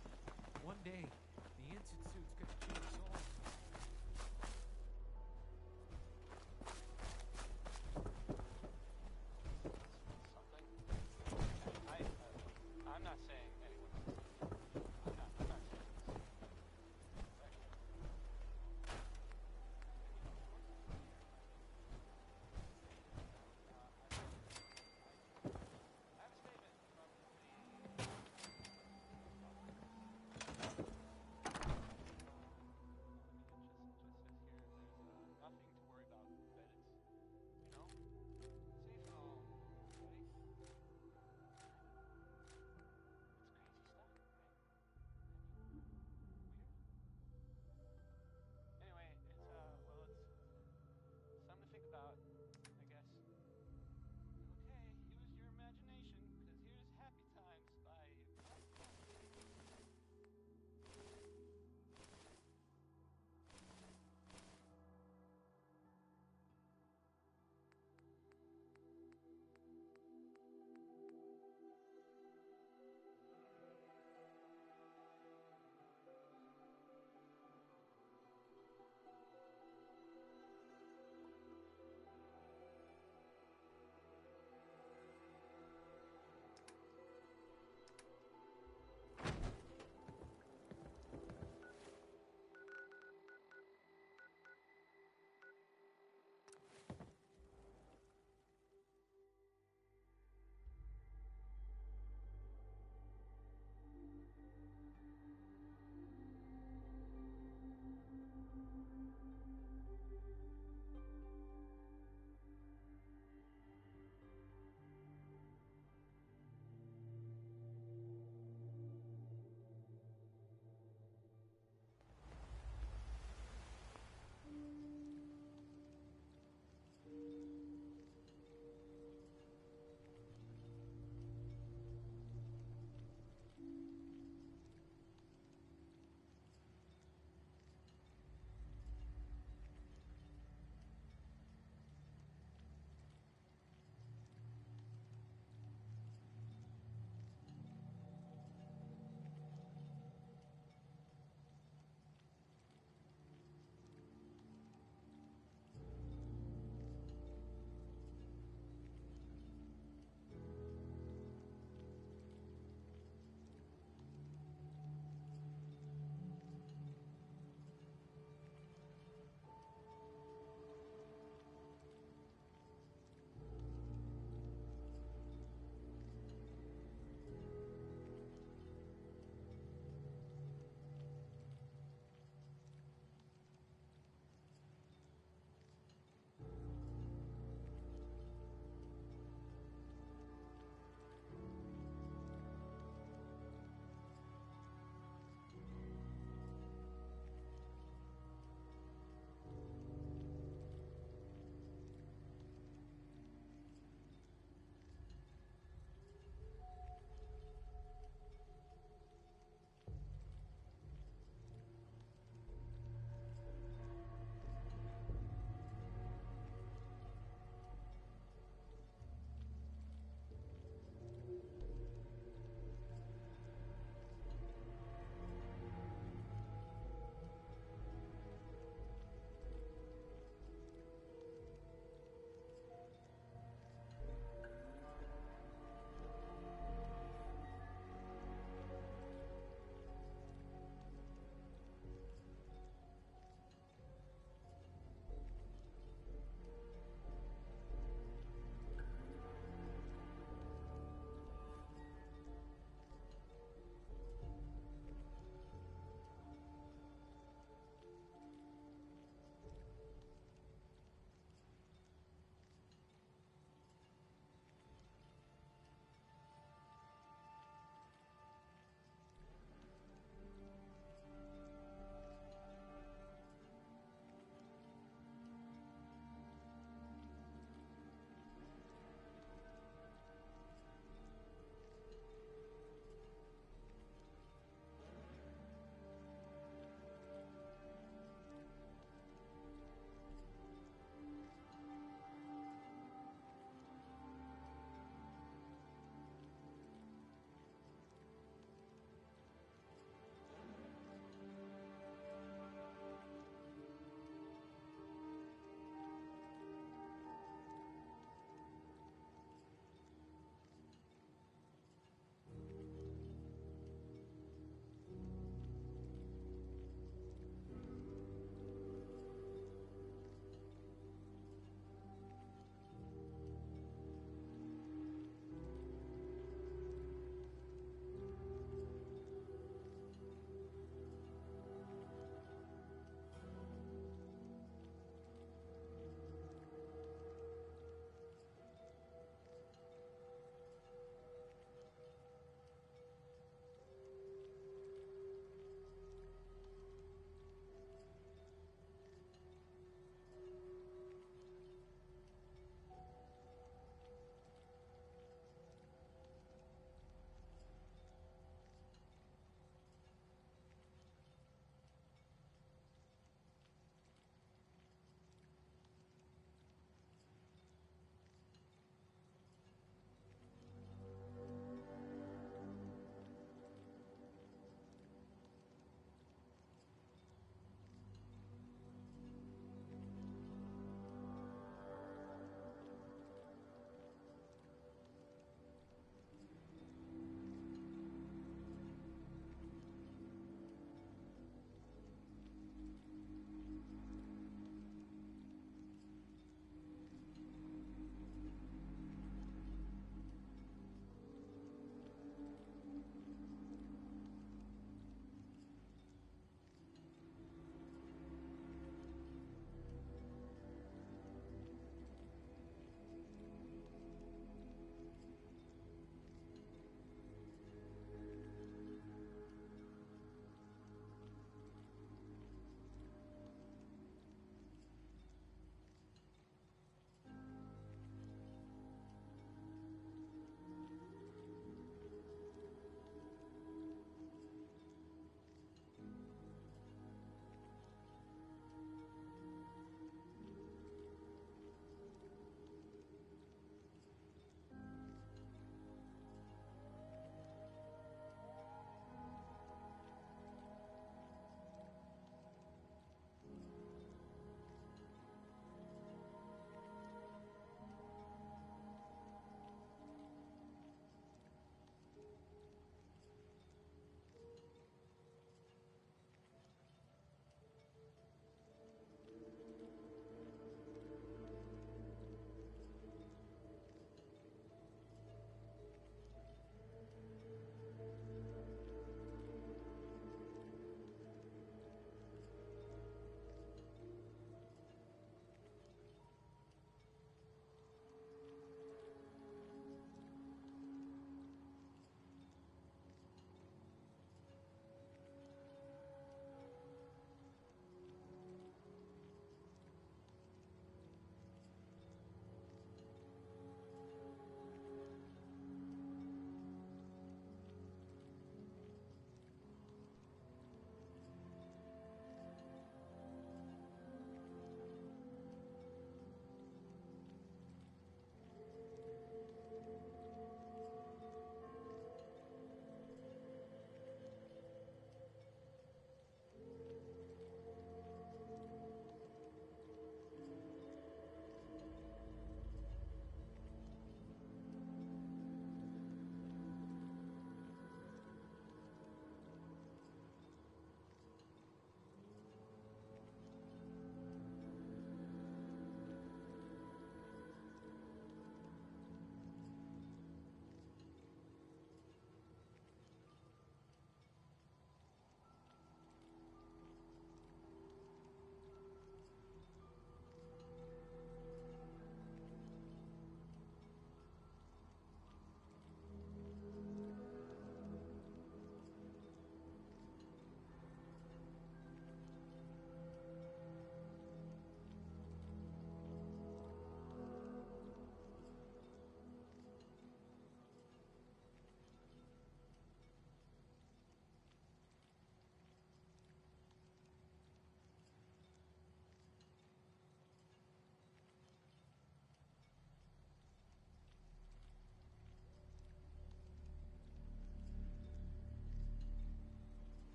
One day, the Institute's gonna kill us all. I'm not saying anyone. I'm not saying this.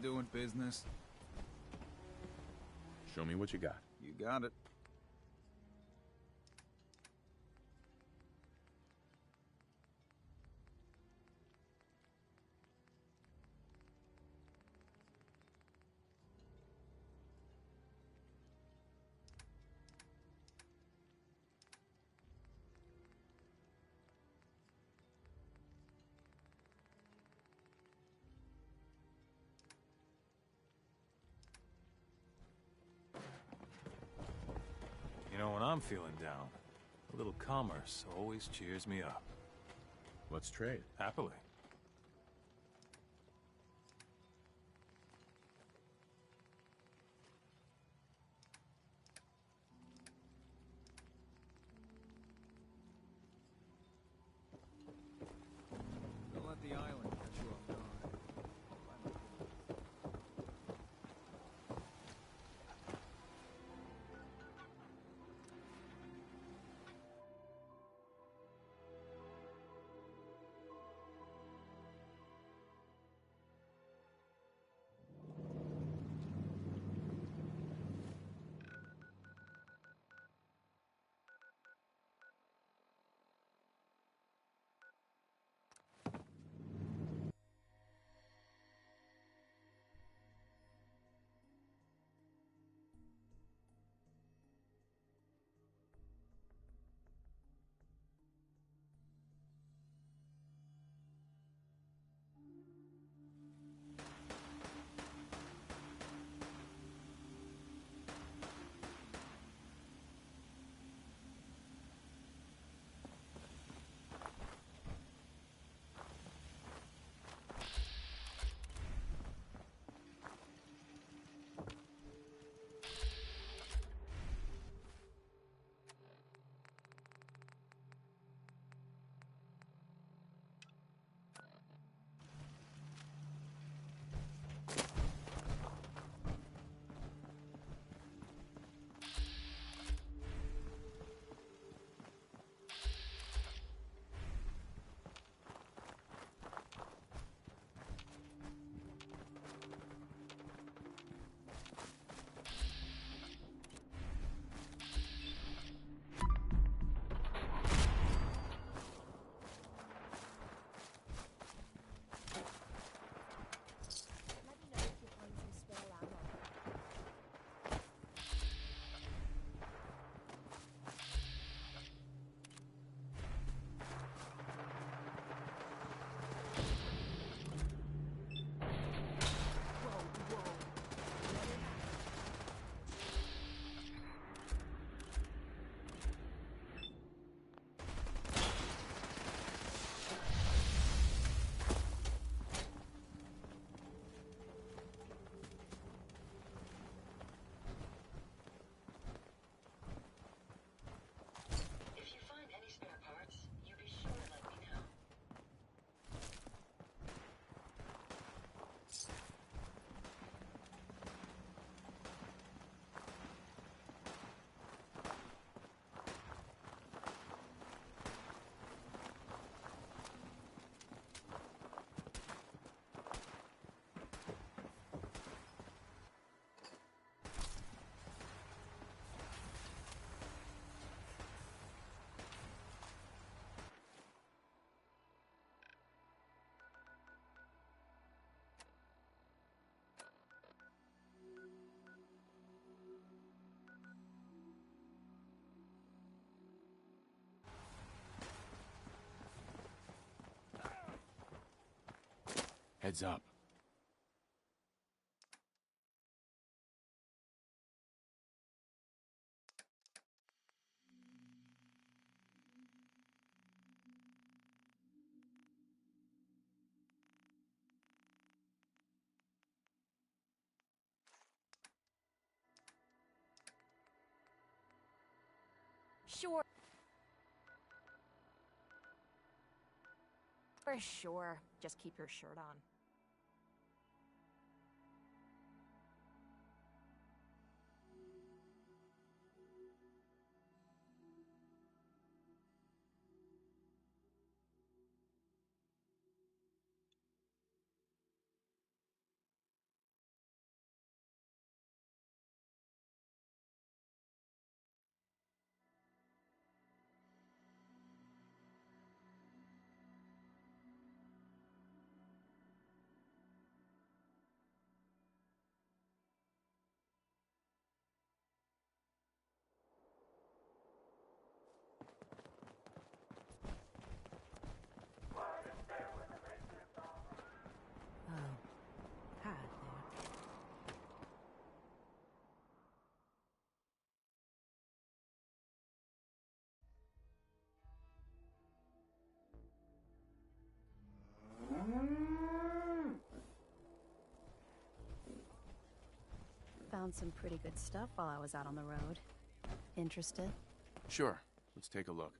doing business? Show me what you got. You got it. You know, when I'm feeling down, a little commerce always cheers me up. Let's trade. Happily. Don't let the island catch you off guard. Heads up. Sure. Sure. Just keep your shirt on. found some pretty good stuff while I was out on the road. Interested? Sure. Let's take a look.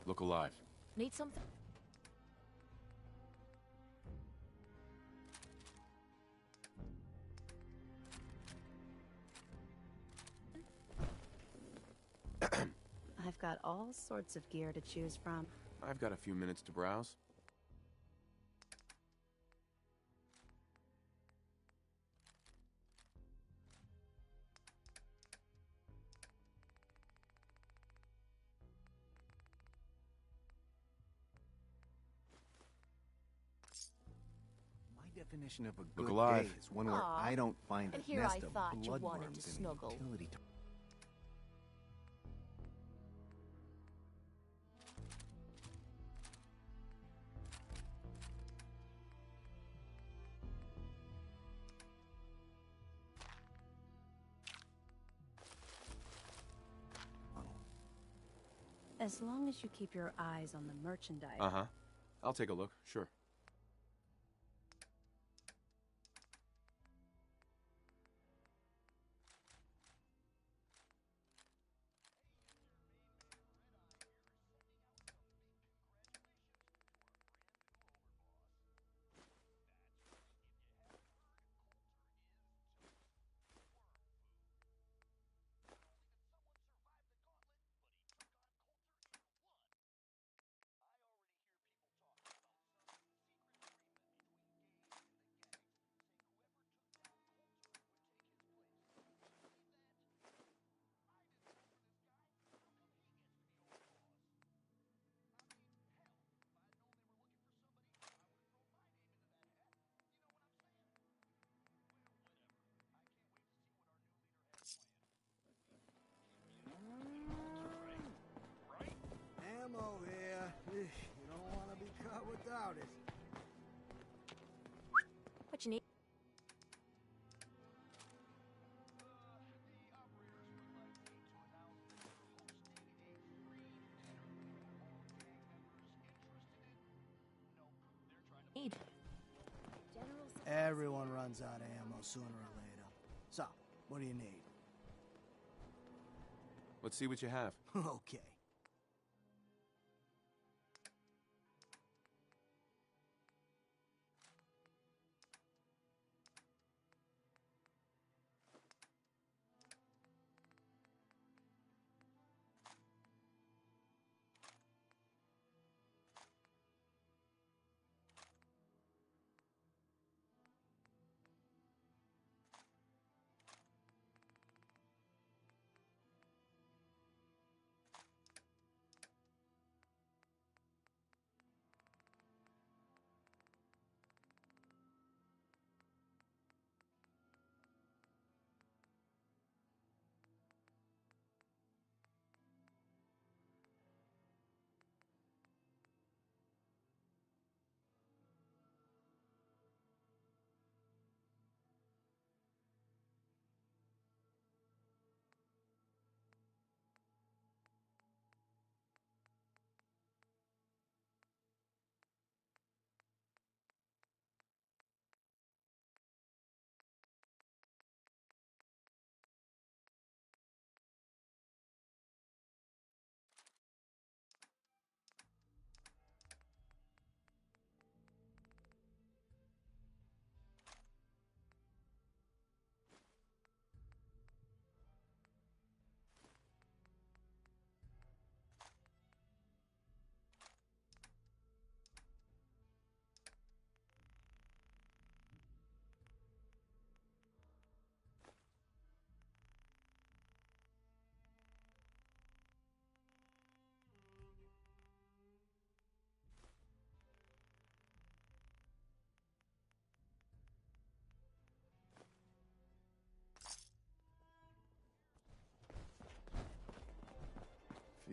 Look alive. Need something? I've got all sorts of gear to choose from. I've got a few minutes to browse. My definition of a Look good alive. day is one where Aw. I don't find And a here nest I of thought you wanted bloodworms to and snuggle. utility As long as you keep your eyes on the merchandise. Uh-huh. I'll take a look, sure. Ammo here. You don't want to be caught without it. What you need? Need. Everyone runs out of ammo sooner or later. So, what do you need? Let's see what you have. Okay.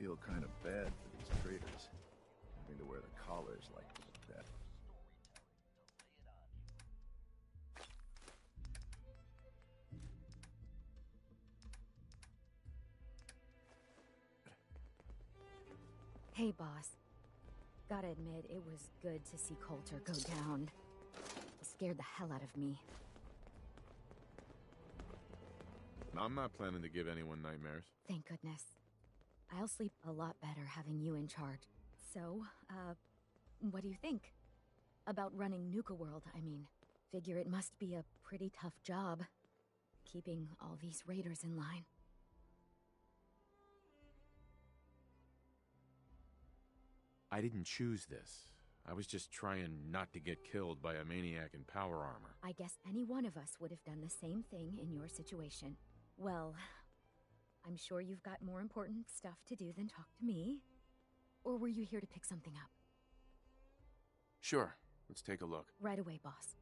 feel kind of bad for these traitors, having to wear the collars like that. Hey, boss. Gotta admit, it was good to see Coulter go down. It scared the hell out of me. I'm not planning to give anyone nightmares. Thank goodness. I'll sleep a lot better having you in charge. So, what do you think? About running Nuka World, I mean. Figure it must be a pretty tough job, keeping all these raiders in line. I didn't choose this. I was just trying not to get killed by a maniac in power armor. I guess any one of us would have done the same thing in your situation. Well, I'm sure you've got more important stuff to do than talk to me. Or were you here to pick something up? Sure, let's take a look. Right away, boss.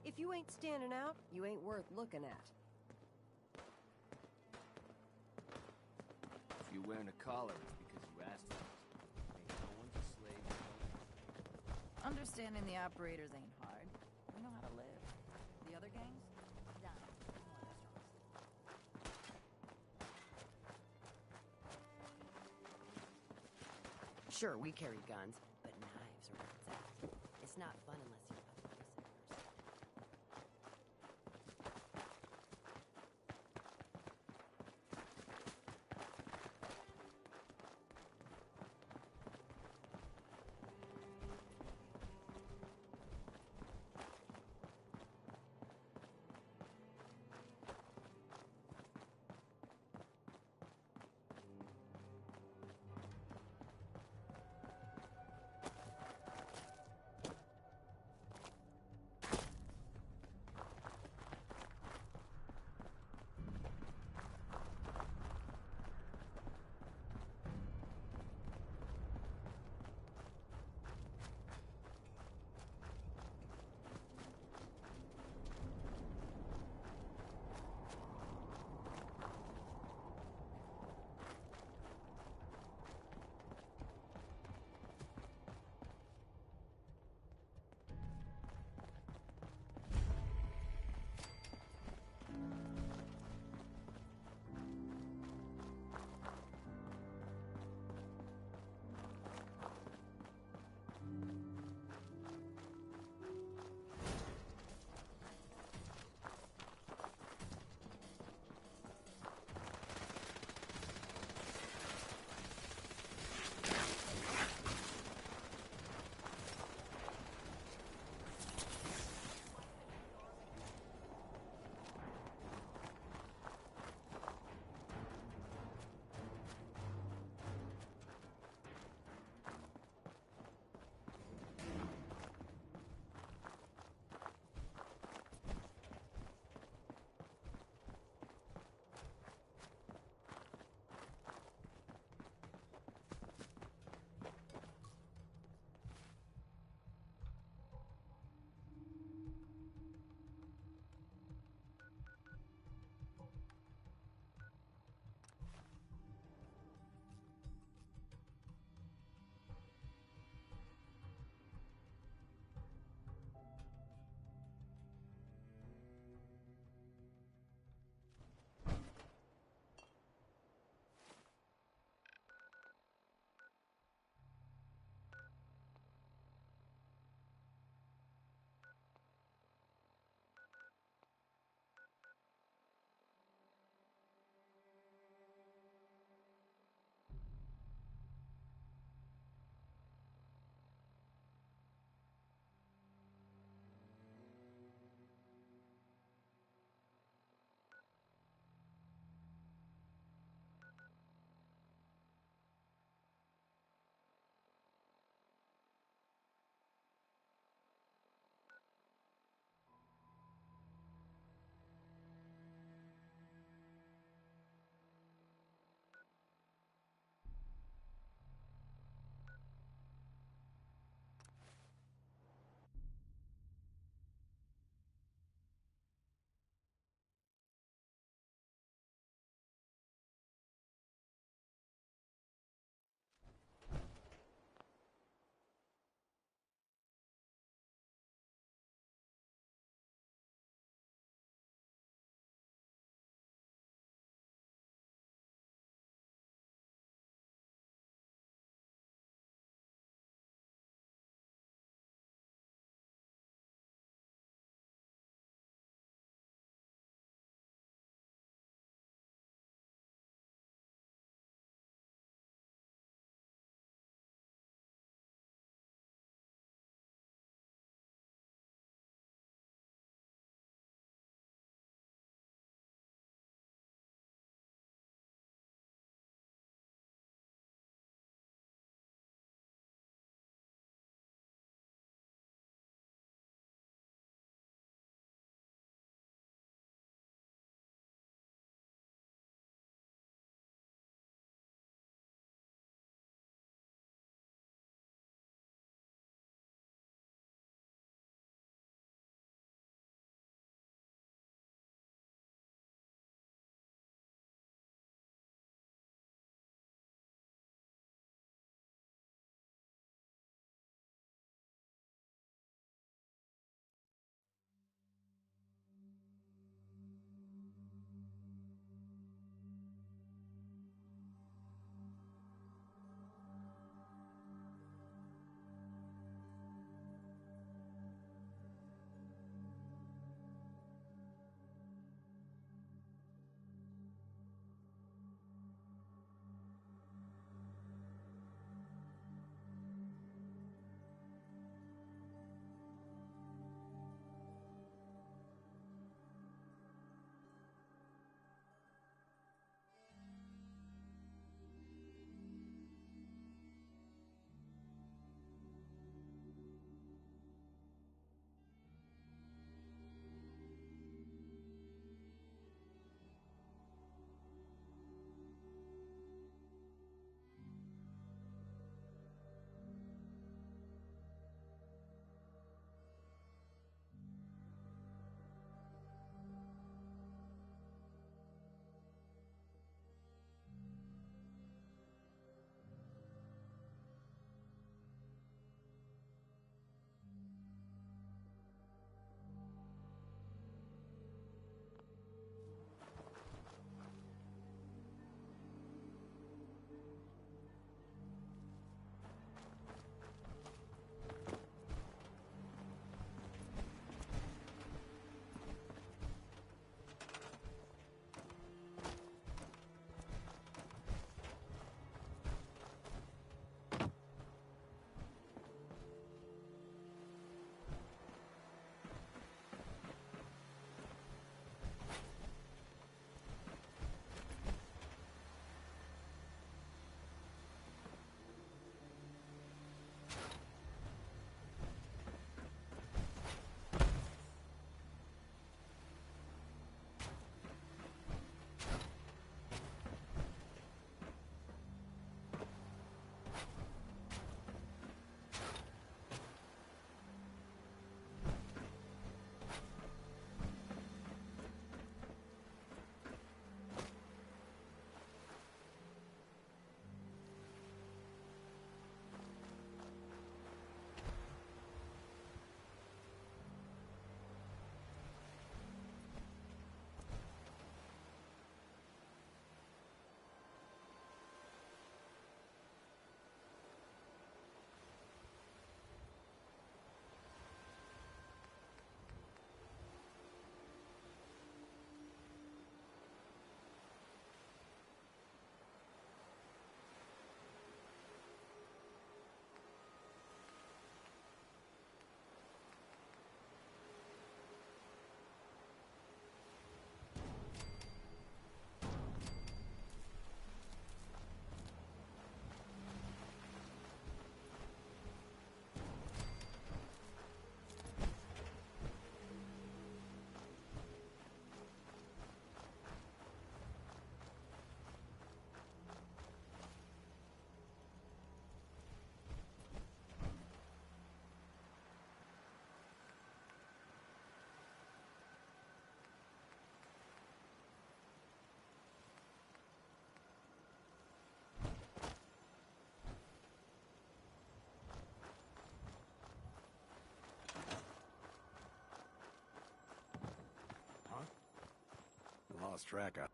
If you ain't standing out, you ain't worth looking at. If you're wearing a collar, it's because you asked for it. Ain't no one's a slave. Understanding the operators ain't hard. We know how to live. The other gangs? Done. Sure, we carry guns, but knives are where it's at. It's not fun unless you're up to this. lost track of.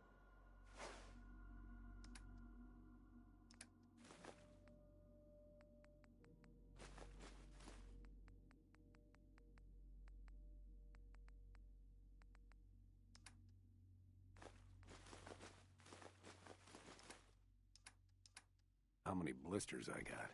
How many blisters I got?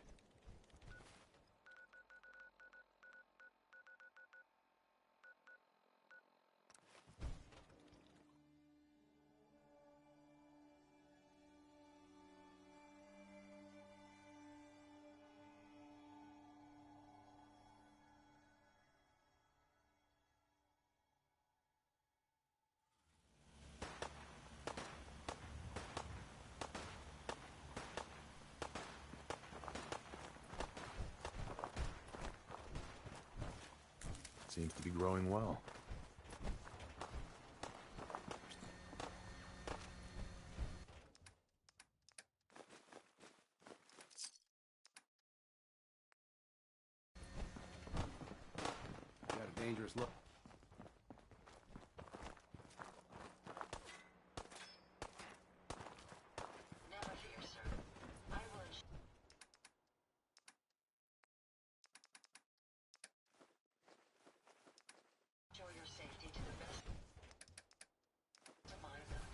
Seems to be growing well. Got a dangerous look. Never fear, sir. I will ensure your safety to the best of my ability.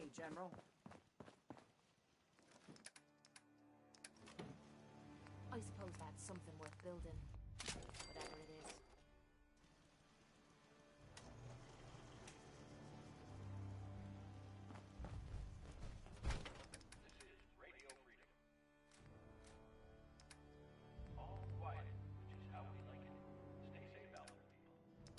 me, General. I suppose that's something worth building. Whatever it is. This is Radio Freedom. All quiet, which is how we like it. Stay safe out there, people.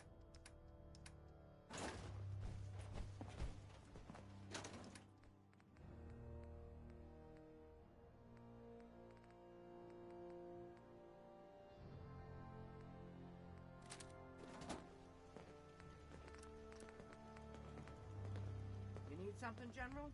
You need something, General?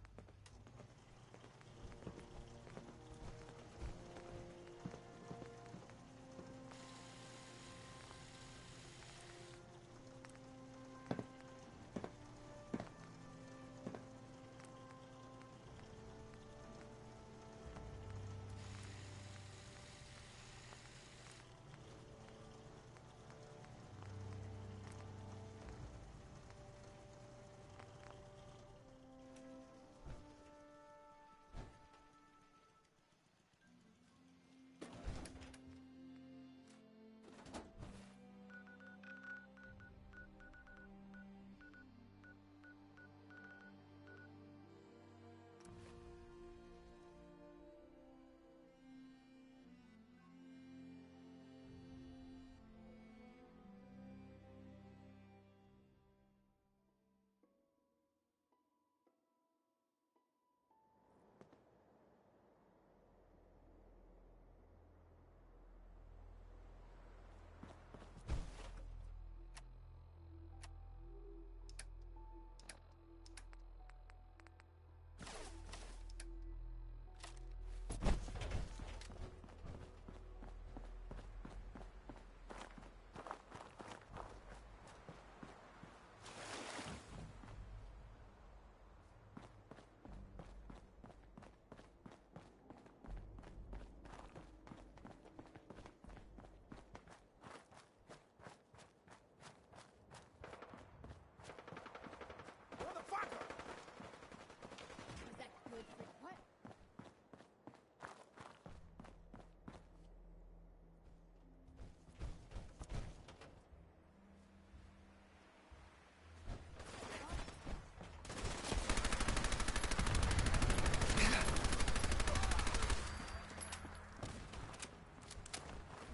Is that good for what?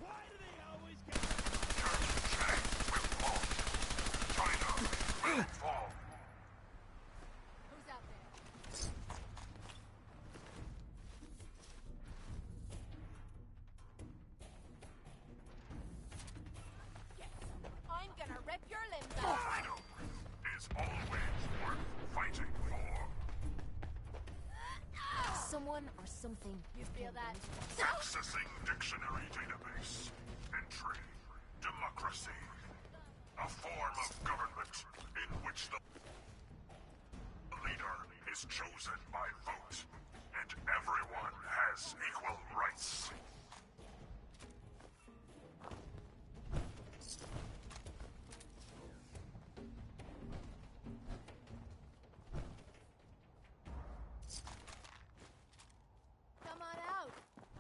Why do they always get... Who's out there? I'm gonna rip your limbs out. Freedom is always worth fighting for. Someone or something. You feel that? Accessing dictionary database. Entry. Democracy. A form of government in which the leader is chosen by vote, and everyone has equal rights. Come on out.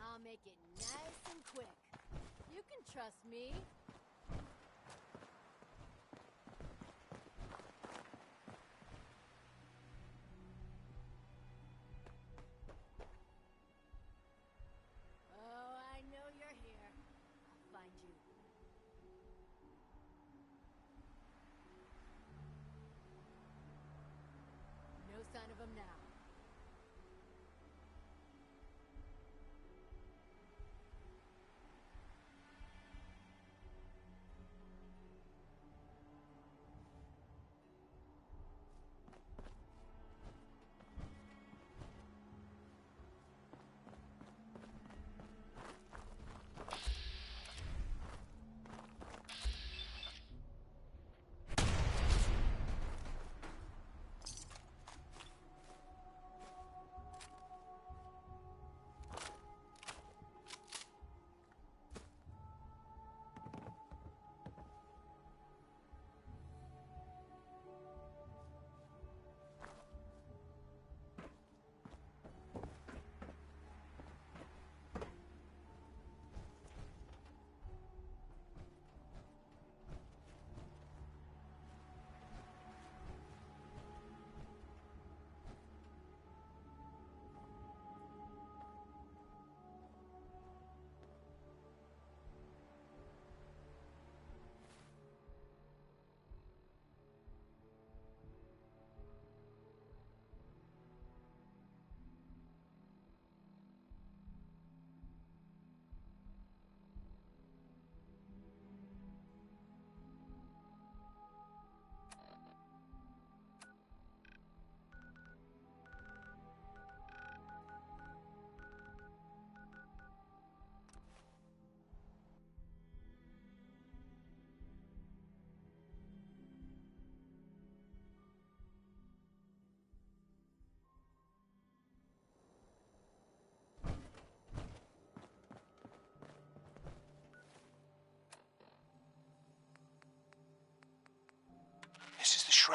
I'll make it nice and quick. You can trust me. Oh, I know you're here. I'll find you. No sign of him now.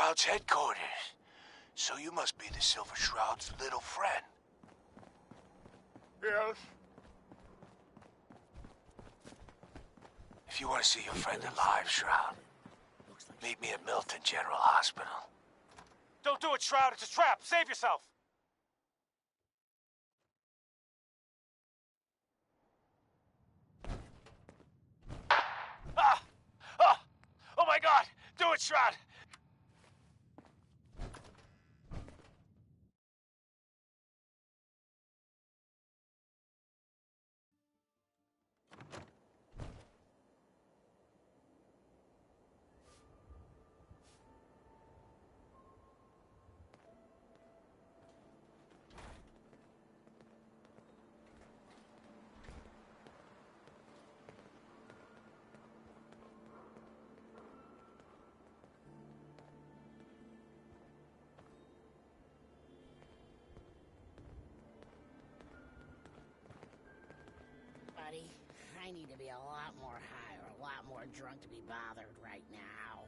Shroud's headquarters. So you must be the Silver Shroud's little friend. Yes. If you want to see your friend alive, Shroud, meet me at Milton General Hospital. Don't do it, Shroud. It's a trap. Save yourself. Ah! Ah! Oh my God! Do it, Shroud! Buddy, I need to be a lot more high or a lot more drunk to be bothered right now.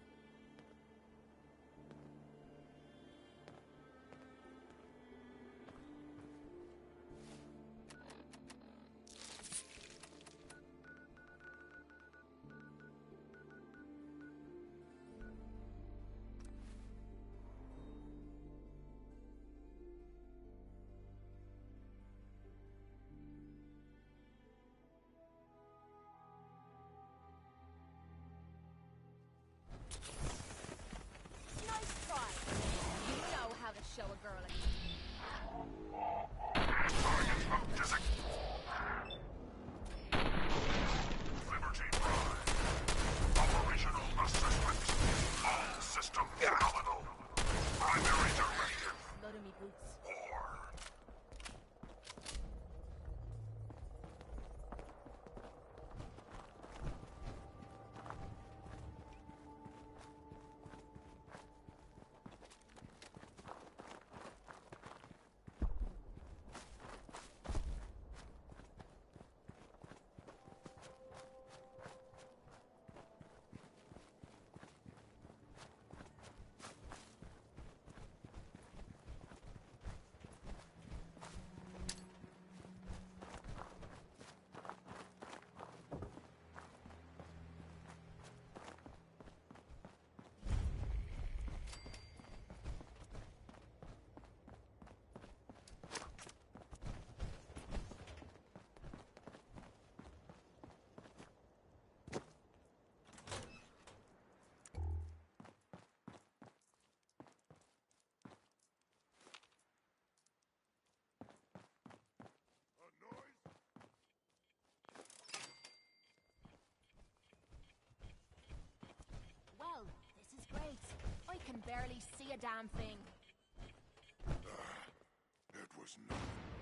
Nice try. You know how to show a girl a Liberty Prime. Operational assessment. All system nominal. Primary directive. Load of me boots. War. Well, this is great. I can barely see a damn thing. It was nothing.